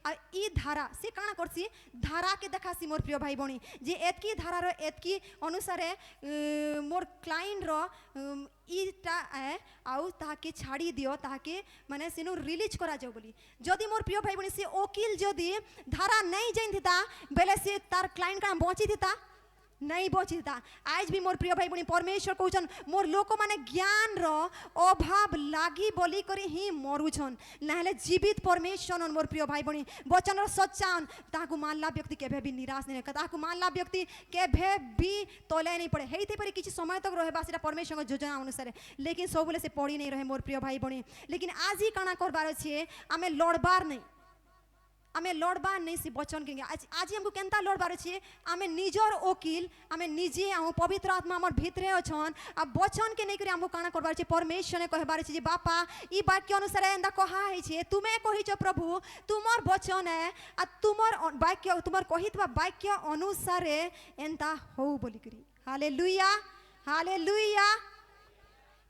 S1: आ ई धारा से काना करसी धारा के देखासी मोर प्रिय भाई बहनी जे एतकी धारा रो एतकी अनुसार मोर क्लाइंट रो ईटा है आउ ताके छाड़ी दियो ताके माने सेनु रिलीज करा जाओ बोली जदि मोर प्रिय भाई बहनी से वकील जदि धारा नहीं जाइन थिता बेले से तार क्लाइंट का बची थिता नहीं बचिता आज भी मोर प्रिय भाई बहनी परमेश्वर कहउछन मोर लोक माने ज्ञान रो अभाव लागी बोली करी ही मरुछन नाहले जीवित परमेश्वर मोर प्रिय भाई बहनी वचन रो सच्चान ताकू मानला व्यक्ति केभे भी निराश नहीं रहता ताकू मानला व्यक्ति केभे भी तोले नहीं पड़े हेइते परे किछि समय तक रहबा सेटा परमेश्वर योजना अनुसार लेकिन सबले से पड़ी नहीं रहे मोर प्रिय भाई बहनी लेकिन आज ही काना करबार छे आमे लड़बार नहीं आमे लड़बार नहीं से वचन के आज हमको केनता लड़बार छे आमे निजर वकील आमे निजे आउ पवित्र आत्मा हमर भीतरे अछन आ वचन के नहीं करे हमको काना करबार छे परमेश्वर ने कहबार छे जे बापा ई वाक्य अनुसार एंदा कहा है छे तुमे कहि छ प्रभु तुमर वचन है आ तुमर वाक्य तुमर कहितबा वाक्य अनुसार एंता हो बोली करी हालेलुया हालेलुया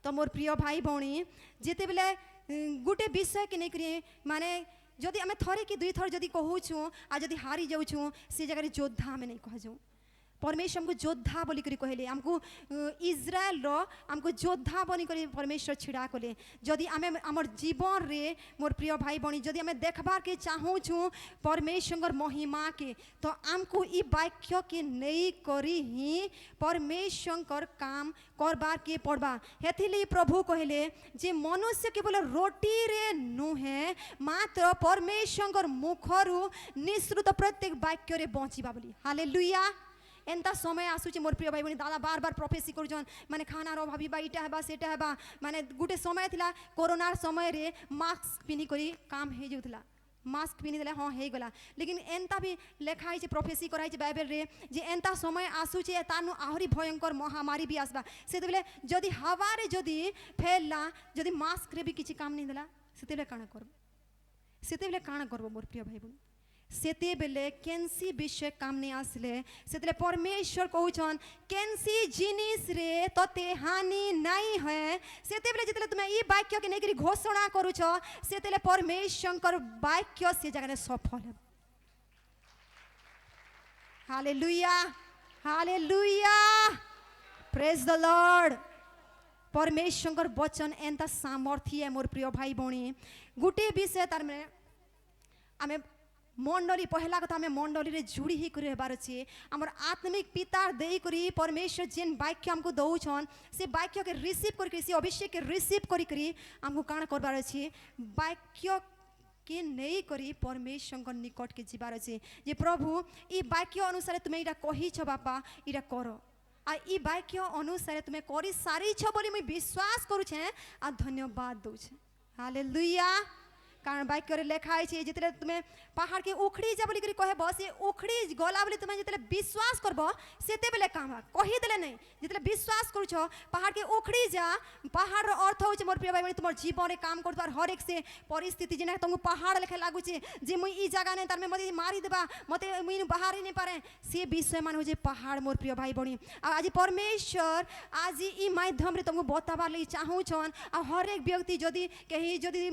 S1: तो मोर प्रिय भाई भौणी जेते बेले गुटे विषय के नहीं करे माने जदि आम थरे कि दुई थर जदि कहूँ आ जदि हारी जाऊँ से जगह योद्धा आम नहीं कहूँ परमेश्वर हमको योद्धा बोली करी कहले हमको इज्राएल रो हमको योद्धा बनी करी परमेश्वर छिड़ा कले जदि आमे हमर जीवन रे मोर प्रिय भाई बहनी जदि आमे देखबार के चाहूँ छूँ परमेश्वर महिमा के तो हमको ई वाक्य के नहीं करी ही परमेश्वर काम करबार के पड़बा हेथिली प्रभु कहले जे मनुष्य केवल रोटी रे नुहे मात्र परमेश्वर मुखरु निश्रुत प्रत्येक वाक्य रे बचिबा बोली हालेलुया एंता समय आसुचे मोर प्रिय भाई बहनी दादा बार बार प्रोफेसी करुछन माने खाना रो भाभी इटा हेबा सेटा हेबा माने गुटे समय थिला कोरोना समय रे मास्क पिनी करी काम हे जाउथला मास्क पिनी देले हाँ हे गला लेकिन एंता भी लेखा है प्रोफेसी कराई बाइबल रे जे एंता समय आसुचे तानु आहरी भयंकर महामारी भी आसबा से बेले जदि हवा रे जदि फैलला जदि मास्क रे भी किछि काम नहीं देला से काना करब सेते बेले काण करबो मोर प्रिय भाई बहन सेते बेले केनसी विषय काम नहीं आसले सेते परमेश्वर कहउछन केनसी जिनिस रे तते हानि नहीं है सेते बेले जितले तुमे ई वाक्य के नेकरी घोषणा करूछ सेते परमेश्वर वाक्य से जगह सफल है hallelujah hallelujah praise the Lord परमेश्वर वचन एंता सामर्थ्य है मोर प्रिय भाई भौणी गोटे विषय तार में आमे मंडली पहला कथा आमे मंडली रे जुड़ी ही करे बार अछि हमर आत्मिक पिता देई करी परमेश्वर जेन वाक्य हमको दउछन से वाक्य के रिसीव करी से अभिषेक के रिसीव करी हमको काण करबार अछि वाक्य के नहीं करी परमेश्वर निकट के जीवार अछि जे प्रभु ई वाक्य अनुसार तुमे इरा कहि छ बापा इरा करो आ ई वाक्य अनुसार तुमे करी सारी छ बोली मैं विश्वास करू छे आ धन्यवाद दउ छे हालेलुया कारण वाक्य रे लेखा है जितले तुमे पहाड़ के उखड़ी जा बोली कहे बस ये उखड़ी गला बोली तुमे जितले विश्वास करबो सेते बेले काम कहि देले नहीं जितले विश्वास करू छ पहाड़ के उखड़ी जा पहाड़ रो अर्थ हो मोर प्रिय भाई तुमर जीवन रे काम करतबार हर एक से परिस्थिति जेना तुमको पहाड़ लेखे लागू छे जे मुई ई जगह ने तार में मते मारी देबा मते मुई बाहर ही नहीं पारे से विषय मान हो जे पहाड़ मोर प्रिय भाई बणी आज परमेश्वर आज ई माध्यम रे तुमको बताबार लई चाहू छन आ हर एक व्यक्ति जदी कहीं जदी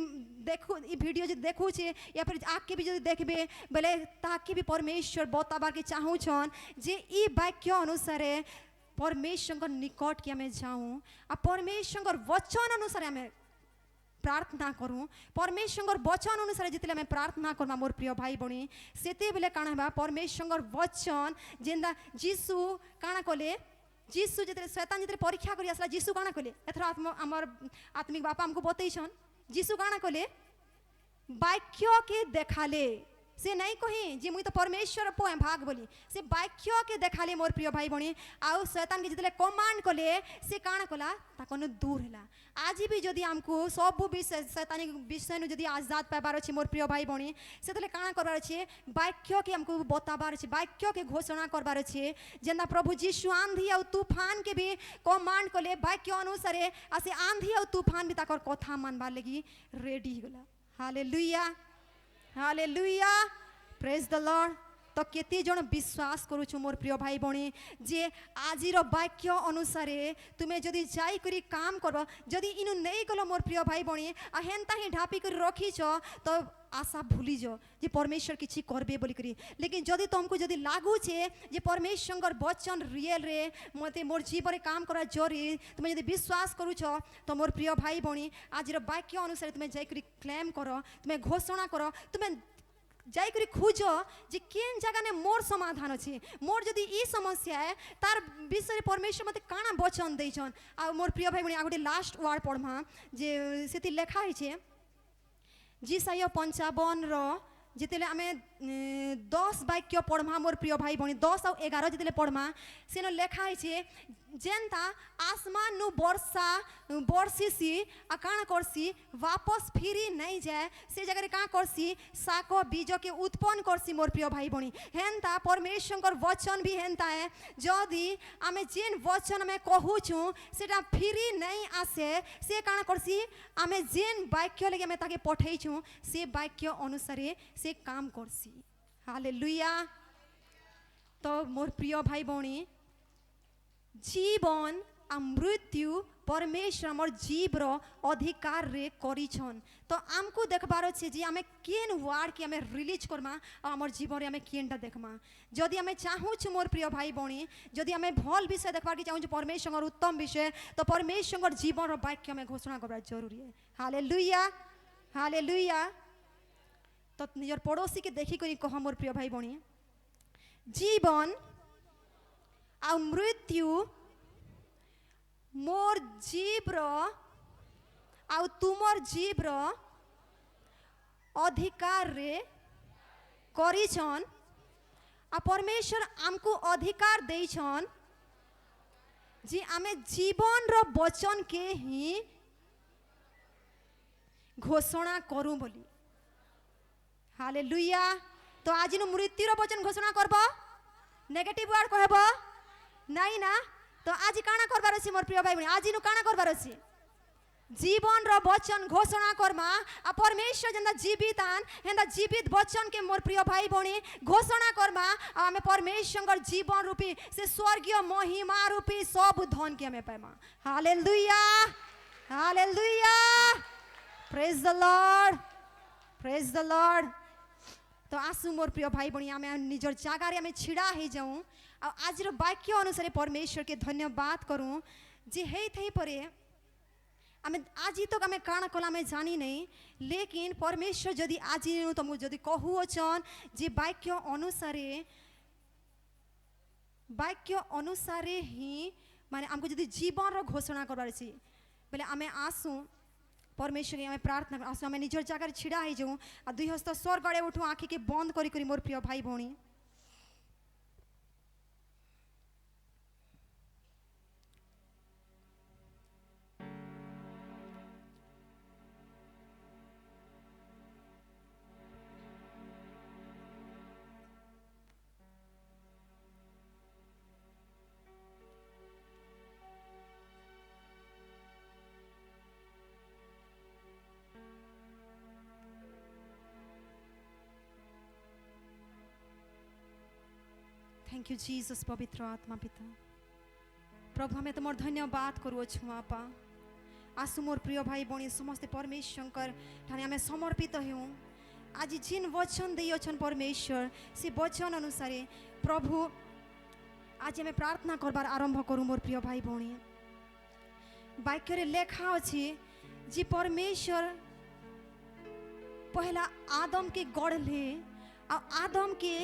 S1: देखो वीडियो जो देखू छे या फिर आके भी जो देखबे बोले ताकि भी परमेश्वर बताबार के चाहू छन जे ई वाक्य अनुसार परमेश्वर निकट के हमें जाऊं आ परमेश्वर वचन अनुसार हमें प्रार्थना करूं परमेश्वर वचन अनुसार जितले हमें प्रार्थना करमा मोर प्रिय भाई बणी सेते बेले काना बा परमेश्वर वचन जेंदा जीसु काना कोले जीसु जितले शैतान जितले परीक्षा करी आसला जीसु काना कोले एथरा हमर आत्मिक बापा हमको बतैछन जीसु काना कोले वाक्य के देखाले से नहीं कही जे मुई तो परमेश्वर पोए भाग बोली से वाक्य के देखाले मोर प्रिय भाई बणी आउ शैतान के जितले कमांड कोले से काना कोला ताकनो दूर हैला आज भी जदी हमको सब विषय शैतानिक विषय जदी आजाद पाबार अछि मोर प्रिय भाई बणी सेतले काना करबार अछि वाक्य के हमको बताबार अछि वाक्य के घोषणा करबार अछि जेना प्रभु यीशु आंधी और तूफान के भी कमांड कोले वाक्य अनुसार आ से आंधी और तूफान भी ताकर कथा मानबार लगी रेडी गला hallelujah hallelujah praise the lord तो केते जन विश्वास करू छु मोर प्रिय भाई बणी जे आजिर वाक्य अनुसार तुमे जदी जाई करी काम करबो जदी इनु नहीं गलो मोर प्रिय भाई बणी आ हेनता ही ढापी कर रखी छ तो आशा भूली जो जे परमेश्वर किछि करबे बोली करी लेकिन जदी तुमको जदी लागू छे जे परमेश्वर वचन रियल रे मते मोर जीवन रे काम करा जरी तुमे जदी विश्वास करू छ तो मोर प्रिय भाई बणी आजिर वाक्य अनुसार तुमे जाई करी क्लेम करो तुमे घोषणा करो तुमे जाई करी खोजो जे केन जगह ने मोर समाधान अछि मोर जदी ई समस्या है तार विषय परमेश्वर मते काना वचन दै छन आ मोर प्रिय भाई बणी आगोटे लास्ट वर्ड पढमा जे सेति लेखा है छे जिसाया 55 रो जितेले आमे 10 वाक्य पढ़मा मोर प्रिय भाई बणी 10 और 11 जितेले पढ़मा सेनो लेखा है छे जेनता आसमान नु वर्षा वर्षिसी आ काना करसी वापस फिरी नहीं जाए से जगह रे काना करसी साको बीज के उत्पन्न करसी मोर प्रिय भाई बणी हेनता परमेश्वर वचन भी हेनता है जदी आमे जेन वचन में कहू छु सेटा फिरी नहीं आसे से काना करसी आमे जेन वाक्य लगे में ताके पठै छु से वाक्य अनुसार से काम करसी हालेलुया तो मोर प्रिय भाई बणी जीवन आ मृत्यु परमेश्वर हमर जीव रो अधिकार रे करिछन तो हमको देखबार छे जे हमें केन वार्ड के हमें रिलीज करमा आ हमर जीवन रे हमें केनटा देखमा जदी हमें चाहू छ मोर प्रिय भाई बणी जदी हमें भल विषय देखबार के चाहू छ परमेश्वर उत्तम विषय तो परमेश्वर जीवन रो वाक्य हमें घोषणा करबा जरूरी है हालेलुया हालेलुया तो निजर पड़ोसी के देखि करी कह मोर प्रिय भाई बणी जीवन आ मृत्यु मोर जीव रो आ तुमर जीव रो अधिकार रे करिछन आ परमेश्वर हमको अधिकार देइछन जे आमे जीवन रो वचन के ही घोषणा करू बोली हालेलुया तो आज मृत्यु रो वचन घोषणा करबो नेगेटिव वर्ड कहबो नहीं ना तो आज काना करबार अछि मोर प्रिय भाई बहन आज नु काना करबार अछि जीवन रो वचन घोषणा करमा आ परमेश्वर जेंदा जीवित आन हेंदा जीवित वचन के मोर प्रिय भाई भौणी घोषणा करमा आ हमें परमेश्वर जीवन रूपी से स्वर्गीय महिमा रूपी सब धन के हमें पाएमा। Hallelujah hallelujah praise the lord praise the lord. तो आसु मोर प्रिय भाई भौणी हमें निजर जागारे हमें छिड़ा ही जाऊं आ आज रो वाक्य अनुसार परमेश्वर के धन्यवाद करूं जे हे थई परे आमे आज तो आमे काण कला आमे जानी नहीं लेकिन परमेश्वर जदि आज तुमको जदि कहू अछन जे वाक्य अनुसारे ही माने हमको जदि जीवन रो घोषणा करबार छी बोले आमे आसू परमेश्वर आमे प्रार्थना आसू आमे निजर जगह छिड़ा ही जाऊं आ दुई हस्त स्वर गड़े उठू आँखि के बंद करी करी मोर प्रिय भाई भौणी थैंक यू जीसस पवित्र आत्मा पिता प्रभु हमें तुम धन्यवाद करुछु आपा आसु मोर प्रिय भाई भौणी समस्ते परमेश्वर ठाने आमे समर्पित हूँ आज जिन वचन देछन परमेश्वर से वचन अनुसार प्रभु आज हमें प्रार्थना करबार आरंभ करूँ मोर प्रिय भाई भौणी वाक्य लेखा अच्छी जी परमेश्वर पहला आदम के गढ़ले आदम के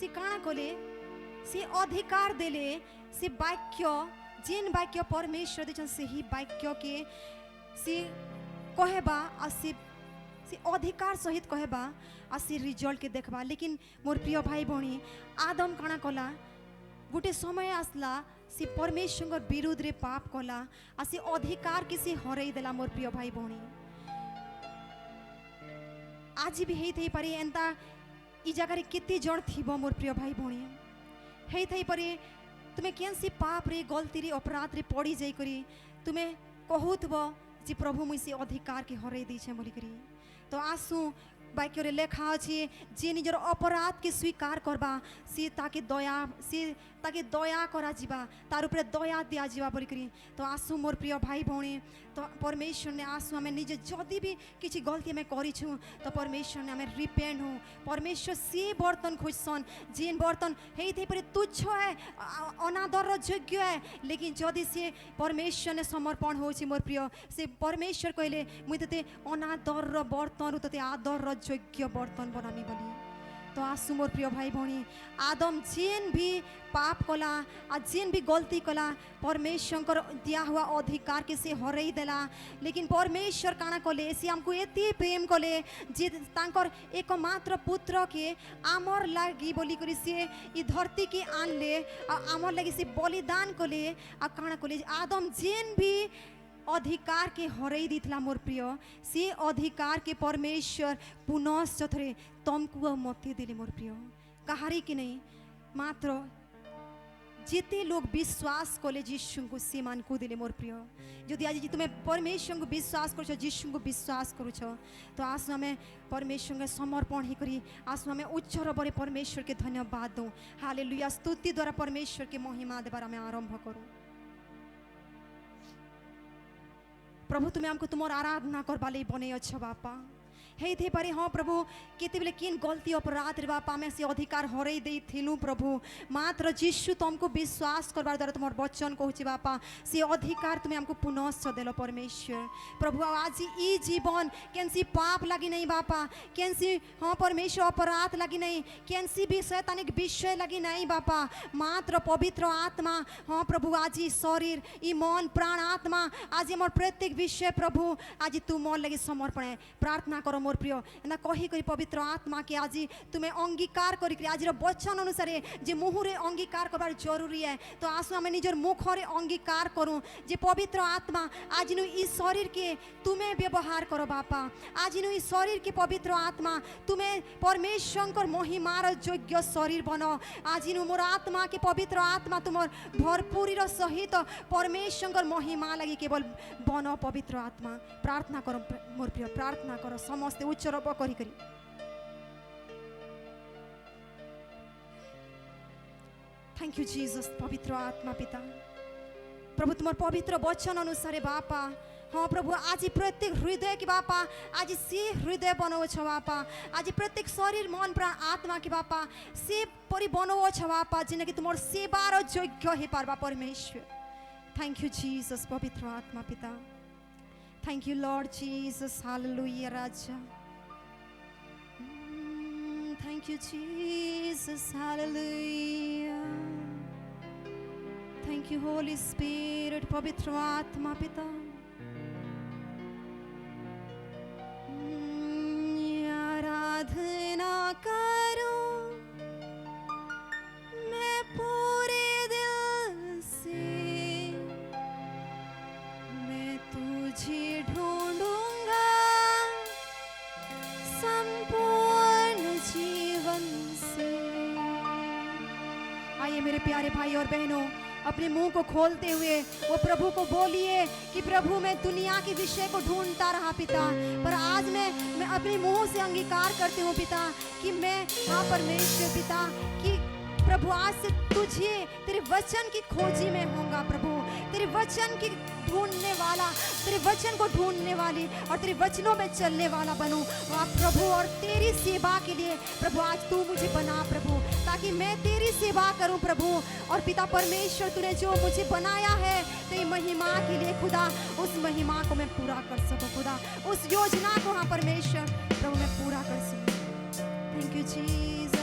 S1: से काना कले से अधिकार देले से वाक्य जिन वाक्य परमेश्वर देछन से ही वाक्य के से कहबा आ से अधिकार सहित कहबा आ से रिजल्ट के देखबा लेकिन मोर प्रिय भाई भौणी आदम काना कला गोटे समय आसला से परमेश्वर विरुद्ध रे पाप कला आ से अधिकार के से हरई देला मोर प्रिय भाई भौणी आज भी हेई थई पारे एंता ई जगह रे केते जण थिबो मोर प्रिय भाई भौणी हेई थई पारे तुम्हें केन सी पाप रे गलती रे अपराध रे पड़ी जाई करी तुम्हें कहूथबो जे प्रभु मुई से अधिकार के हरई दी छे बोली करी तो आसू वाक्य लेखा अच्छे जे निजर अपराध के स्वीकार करबा से ताके दया करा जीवा तार उपरे दया दिया जीवा बोली करी तो आसू मोर प्रिय भाई भौणी तो परमेश्वर ने आसू हमें निजे जदि भी किसी गलती हमें करी छु तो परमेश्वर ने हमें रिपेंट हूँ परमेश्वर से बर्तन खोजसन जेन बर्तन हे थे पर तुच्छ है अनादर योग्य है लेकिन जदि से परमेश्वर ने समर्पण हो मोर प्रिय से परमेश्वर कहले मुई ते अनादर बर्तन ते आदर योग्य बर्तन बनामी बोली तो आसू मोर प्रिय भाई भौणी आदम जेन भी पाप कला आ जेन भी गलती कला परमेश्वर दिया हुआ अधिकार के से हरई देला लेकिन परमेश्वर काना कले से हमको एति प्रेम कले जे तांकर एकमात्र पुत्र के आमर लागी बोली करी से ई धरती के आनले आ आमर लागी से बलिदान कले आ काना कले आदम जेन भी अधिकार के हरई दीथला मोर प्रिय से अधिकार के परमेश्वर पुनश्च थरे तुमको मती दिले मोर प्रिय कहारी कि नहीं मात्र जिते लोग विश्वास कले जीशु को से मान को दिले मोर प्रिय यदि आज तुम्हें परमेश्वर को विश्वास करो जीशु को विश्वास करो तो आसु हमें परमेश्वर के समर्पण ही करी आसु हमें उच्च रबरे परमेश्वर के धन्यवाद दो हालेलुया स्तुति द्वारा परमेश्वर के महिमा देवार हमें आरंभ करूँ प्रभु तुम्हें हमको तुम आराधना करवा बने अच्छ बापा हे थे पारे हाँ प्रभु केते बेले किन गलती अपराध रे बापा में से अधिकार हरई दे थिलु प्रभु मात्र जीशु तुमको विश्वास करबार द्वारा तुम वचन कहूँ बापा से अधिकार तुम्हें हमको पुनश्च देलो परमेश्वर प्रभु आज ई जीवन केनसी पाप लगी नहीं बापा केनसी हाँ परमेश्वर अपराध लगी नहीं केनसी भी शैतानिक विषय लगी नहीं बापा मात्र पवित्र आत्मा हाँ प्रभु आज ई शरीर ई मन प्राण आत्मा आज मोर प्रत्येक विषय प्रभु आज तू मोर लगी समर्पण है प्रार्थना करो मोर प्रिय एना कही करी पवित्र आत्मा के आज तुम्हें अंगीकार करी आज वचन अनुसार जे मुहरे अंगीकार करबार जरूरी है तो आसु आम निजर मुखरे अंगीकार करूँ जे पवित्र आत्मा आज नु ई शरीर के तुम्हें व्यवहार करो बापा आज नु ई शरीर के पवित्र आत्मा तुम्हें परमेश्वर महिमार योग्य शरीर बनो आज नु मोर आत्मा के पवित्र आत्मा तुमर भरपूरी सहित परमेश्वर महिमा लगी केवल बनो पवित्र आत्मा प्रार्थना करो मोर प्रिय प्रार्थना करो समस्ते उच्च रब करी करी थैंक यू जीसस पवित्र आत्मा पिता प्रभु तुम पवित्र वचन अनुसार बापा हाँ प्रभु आज प्रत्येक हृदय के बापा आज से हृदय बनाओ छ बापा आज प्रत्येक शरीर मन प्राण आत्मा के बापा से परि बनाओ छ बापा जिनकी तुम सेवार योग्य हे पारबा परमेश्वर थैंक यू जीसस पवित्र आत्मा पिता thank you Lord Jesus hallelujah Raja thank you Jesus hallelujah thank you Holi spirit पवित्र आत्मा पिता आराधना करो मैं पूरे दिल से मैं तुझे ढूंढूंगा संपूर्ण जीवन से। आइए मेरे प्यारे भाई और बहनों अपने मुंह को खोलते हुए वो प्रभु को बोलिए कि प्रभु मैं दुनिया के विषय को ढूंढता रहा पिता पर आज मैं अपने मुंह से अंगीकार करती हूँ पिता कि मैं हाँ परमेश्वर पिता कि प्रभु आज से तुझे तेरे वचन की खोजी में होऊंगा प्रभु तेरे वचन की ढूंढने वाला तेरे वचन को ढूंढने वाली और तेरे वचनों में चलने वाला बनूं प्रभु और तेरी सेवा के लिए प्रभु आज तू मुझे बना प्रभु ताकि मैं तेरी सेवा करूं प्रभु और पिता परमेश्वर तूने जो मुझे बनाया है तेरी महिमा के लिए खुदा उस महिमा को मैं पूरा कर सकूं खुदा उस योजना को हाँ परमेश्वर प्रभु मैं पूरा कर सकूं। Thank you Jesus.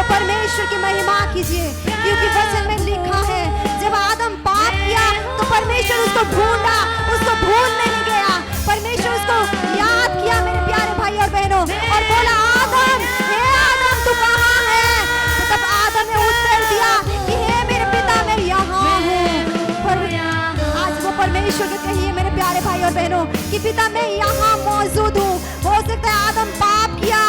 S1: परमेश्वर की महिमा कीजिए क्योंकि वचन में लिखा है जब आदम पाप किया तो परमेश्वर उसको ढूंढा उसको भूल नहीं गया परमेश्वर उसको याद किया मेरे प्यारे भाई और बहनों और बोला आदम हे आदम तू कहाँ है तो तब आदम ने उत्तर दिया कि हे मेरे पिता मैं यहाँ हूँ आज वो परमेश्वर के कहिए मेरे प्यारे भाई और बहनों कि पिता मैं यहाँ मौजूद हूँ हो सकता है आदम पाप किया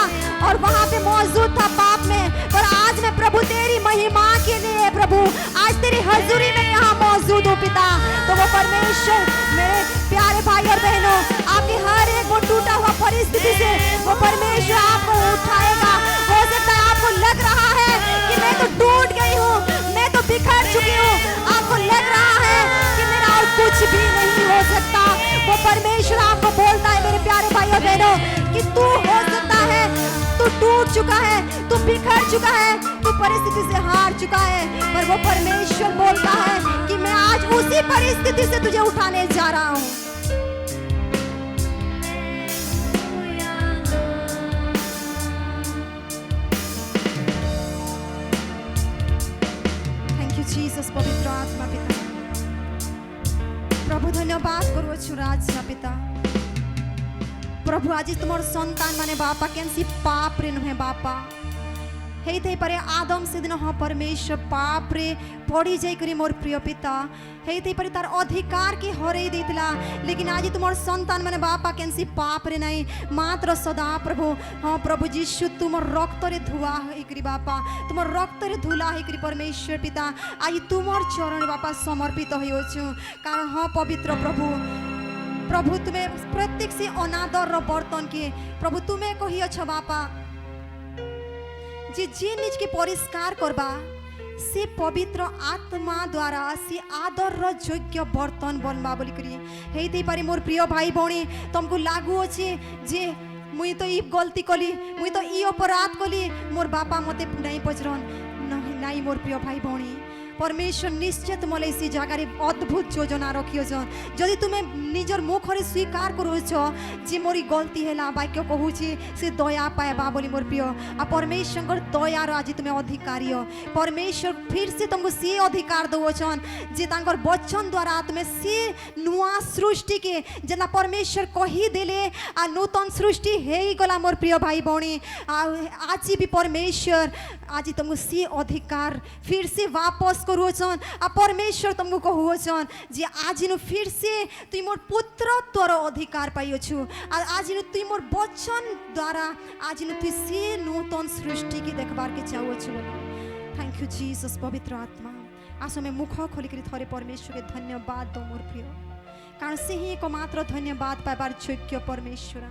S1: और वहाँ पे मौजूद था पाप में पर आज मैं प्रभु तेरी महिमा के लिए प्रभु आज तेरी हजूरी में यहाँ मौजूद हूँ पिता तो वो परमेश्वर मेरे प्यारे भाई और से वो परमेश्वर आपको उठाएगा। हो सकता है आपको लग रहा है कि मैं तो टूट गई हूँ, मैं तो बिखर चुकी हूँ, आपको लग रहा है कि मेरा और कुछ भी नहीं हो सकता। वो परमेश्वर आपको बोलता है मेरे प्यारे भाइयों बहनों कि तू हो सकता है, तू टूट चुका है, तू बिखर चुका है, तू परिस्थिति से हार चुका है, पर वो परमेश्वर बोलता है कि मैं आज उसी परिस्थिति से तुझे उठाने जा रहा हूँ। Thank you Jesus. पवित्र आत्मा पिता प्रभु धन्यवाद करूछु राजा पिता। प्रभु आज तुमर संतान माने बापा केनसी पाप रे नुहे बापा हेई थई परे आदम से दिन हाँ परमेश्वर पाप रे पड़ी जाई करी मोर प्रिय पिता हेई थई परे तार अधिकार के हरई देतिला, लेकिन आज तुमर संतान माने बापा केनसी पाप रे नहीं मात्र सदा प्रभु हाँ प्रभु जीशु तुमर रक्त रे धुआ हेई करी बापा, तुमर रक्त रे धुला हेई करी परमेश्वर पिता आज तुमर चरण बापा समर्पित होइछु। कारण हाँ पवित्र प्रभु प्रभु तुम्हें प्रत्येक से अनादर रो बर्तन के प्रभु तुम्हें कही अच्छा बापा जे निज के परिष्कार करबा से पवित्र आत्मा द्वारा से आदर रो योग्य बर्तन बनबा बोली करी हेई थई पारी मोर प्रिय भाई भौणी तुमको लागू अछि जे मुई तो ई गलती कली, मुई तो ई अपराध कली, मोर बापा मते नहीं पचरन नहीं मोर प्रिय भाई भौणी परमेश्वर निश्चय तुमले इसी जगार अद्भुत योजना रखियोछन। जदि तुम्हें निजर मुखरे स्वीकार करूछ जे मोरी गलती हैला वाक्य कहूछि से दया पाएबा बोली मोर प्रिय आ परमेश्वर दयार आज तुम्हें अधिकारी हो। परमेश्वर फिर से तुमको से अधिकार दउछन जे तांकर वचन द्वारा तुम्हें से नुआ सृष्टि के जना परमेश्वर कही देले आ नूतन सृष्टि हेई गला मोर प्रिय भाई भौणी आज भी परमेश्वर आज तुमको से अधिकार फिर से वापस करूछन आ परमेश्वर तुमको कहूछन जे आज नु फिर से तुई मोर पुत्रत्वर अधिकार पाइयोछु आज नु तुई मोर वचन द्वारा आज नु तुई से नूतन सृष्टि के देखबार के चाहूछु। Thank you Jesus. पवित्र आत्मा आसो में मुख खोली करी थरे परमेश्वर के धन्यवाद दो मोर प्रिय कारण से ही एक मात्र धन्यवाद पाइबार योग्य परमेश्वर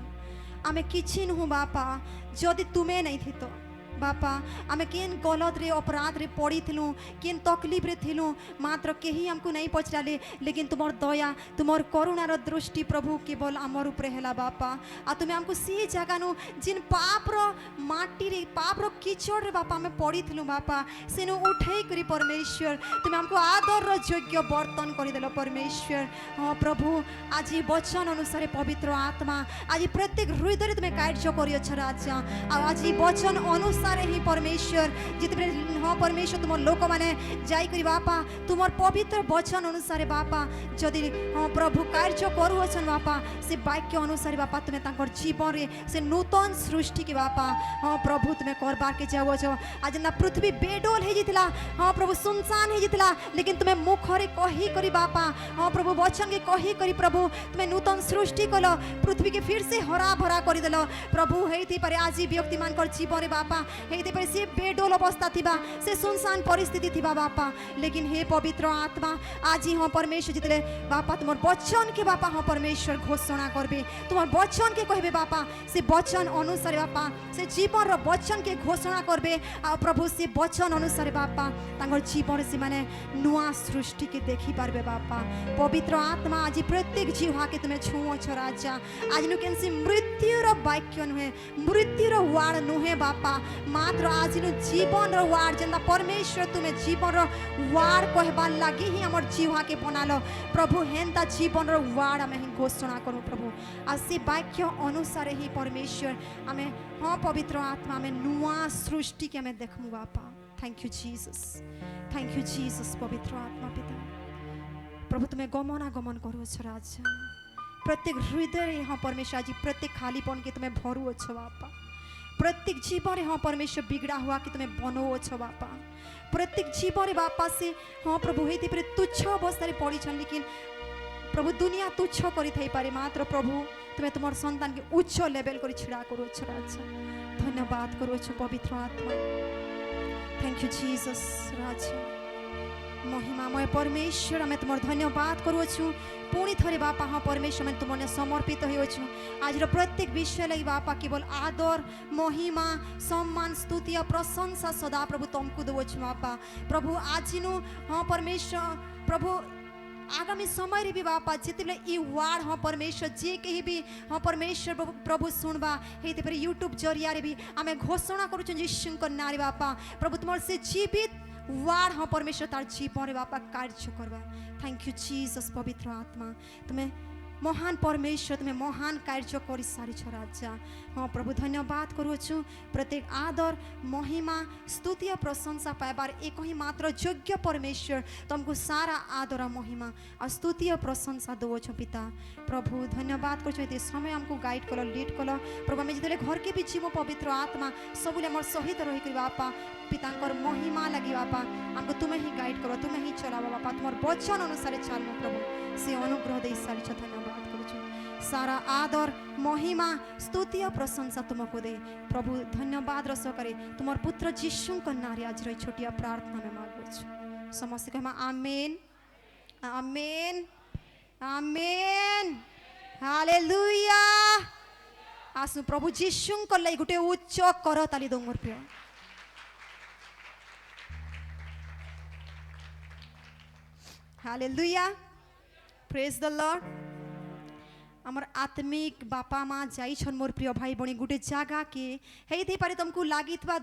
S1: आमे किछि नुहु बापा जदि तुमे नहीं थी तो बापा आमे केन गलत रे अपराध रे पड़ी थिलु केन तकलीफ रे थिलु मात्र केही हमको नहीं पछराले, लेकिन तुमर दया तुमर करुणार दृष्टि प्रभु केवल आमर ऊपर हैला बापा आ तुमे हमको से जगह नु जिन पाप रो माटी रे पाप रो कीचड़ रे बापा में पड़ी थिलु बापा सेनु उठाई करी परमेश्वर तुमे हमको आदर रो योग्य बर्तन करी देलो परमेश्वर। हां प्रभु आज वचन अनुसार पवित्र आत्मा आज प्रत्येक हृदय तुमे कार्य करियो छ राजा आज वचन अनुसार ही परमेश्वर जिते हाँ परमेश्वर तुम लोक मैंने जाइक बापा तुम पवित्र वचन अनुसार बापा जदि हाँ प्रभु कार्य करुछन बापा से वाक्य अनुसार बापा तुम्हें तांकर जीवन रे से नूतन सृष्टि के बापा हाँ प्रभु तुम्हें करबार के जाओ आज ना पृथ्वी बेडोल हो जाता हाँ प्रभु सुनसान हो जाता लेकिन तुम्हें मुखरे कही करी बापा हाँ प्रभु वचन के कही करी प्रभु तुम्हें नूतन सृष्टि कल पृथ्वी के फिर से हरा भरा करदेल प्रभु हेती पारे आज व्यक्ति मान जीवन रे बापा हेती पारे से बेडोल अवस्था थिबा से सुनसान परिस्थिति थिबा बापा लेकिन हे पवित्र आत्मा आज ही हाँ परमेश्वर जितले बापा तुम वचन के बापा हाँ परमेश्वर घोषणा करबे तुम वचन के कहबे बापा से वचन अनुसार बापा से जीवन रो वचन के घोषणा करबे आ प्रभु से वचन अनुसार बापा तांगर जीवन से माने नुआ सृष्टि के देखि पारबे बापा पवित्र आत्मा आज प्रत्येक जीवा के तुम्हें छुओ छ राजा आज नु केनसी मृत्यु रो वाक्य नुहे मृत्यु रो वार नुहे बापा मात्र आज नु जीवन रो वार जंदा परमेश्वर तुम्हें जीवन रो वार कहबा लगी ही हमर जीवा के बनालो प्रभु हेंता जीवन रो वार हमें घोषणा करूं प्रभु आज से वाक्य अनुसार ही परमेश्वर हमें हाँ पवित्र आत्मा में नुआ सृष्टि के हमें देखमु बापा। थैंक यू जीसस पवित्र आत्मा पिता प्रभु तुम्हें गमनागमन करो राजा प्रत्येक हृदय हाँ परमेश्वर आज प्रत्येक खालीपन के तुम्हें भरू छ बापा प्रत्येक जीवन हाँ परमेश्वर बिगड़ा हुआ कि तुम्हें बनो छ बापा प्रत्येक जीवन बापा से हाँ प्रभु हेती पर तुच्छ अवस्था पड़ी छन लेकिन प्रभु दुनिया तुच्छ करी थई पारे मात्र प्रभु तुम्हें तुम संतान के उच्च लेवल कर छिड़ा करो राजा धन्यवाद करो पवित्र आत्मा। थैंक यू जीसस राजा महिमा मैं परमेश्वर आम तुम धन्यवाद करुछु पुणी थे बापा हाँ परमेश्वर आम तुमने समर्पित होछु आज प्रत्येक विषय लगी बापा केवल आदर महिमा सम्मान स्तुति और प्रशंसा सदा प्रभु तुमको देवछु बापा प्रभु आज हाँ परमेश्वर प्रभु आगामी समय रे भी बापा जिते ई वार्ड हाँ परमेश्वर जे कहीं भी हाँ परमेश्वर प्रभु सुनबा हेते पर यूट्यूब जरिया रे भी आमे घोषणा करूँ यीशुंकर नारी बापा प्रभु तुम से जीवित वार्ड हाँ परमेश्वर तार जीवन रे बापा कार्य करवा थैंक यू जीसस पवित्र आत्मा तुम्हें महान परमेश्वर तुम्हें महान कार्य कर सारी राजा हाँ प्रभु धन्यवाद करुछु प्रत्येक आदर महिमा स्तुति और प्रशंसा पाइबार एक ही मात्र योग्य परमेश्वर तुमको सारा आदर और महिमा और स्तुति और प्रशंसा दो पिता प्रभु धन्यवाद कर समय हमको गाइड कल लीड कल प्रभु आम जो घर के भी जीव पवित्र आत्मा सबुले आम सहित रही बापा पितांकर महिमा लगी बापा हमको तुम्हें ही गाइड करो तुम्हें ही चलावा बापा तुम वचन अनुसार चलमु प्रभु से अनुग्रह दे सारी धन्यवाद करुछु सारा आदर महिमा स्तुति और प्रशंसा तुमको दे प्रभु धन्यवाद रस करे तुम पुत्र यीशु को नारी आज रही छोटिया प्रार्थना में मांगुछु समस्त कहमा आमेन आमेन आमेन हालेलुया आसु प्रभु यीशु को लई गुटे उच्च कर ताली दो मोर प्रिय हालेलुया प्रेज द लॉर्ड आमर आत्मिक बापा माँ जाई मोर प्रिय भाई बणी गुटे जगह के हेथी पारे तुमको लागिथवा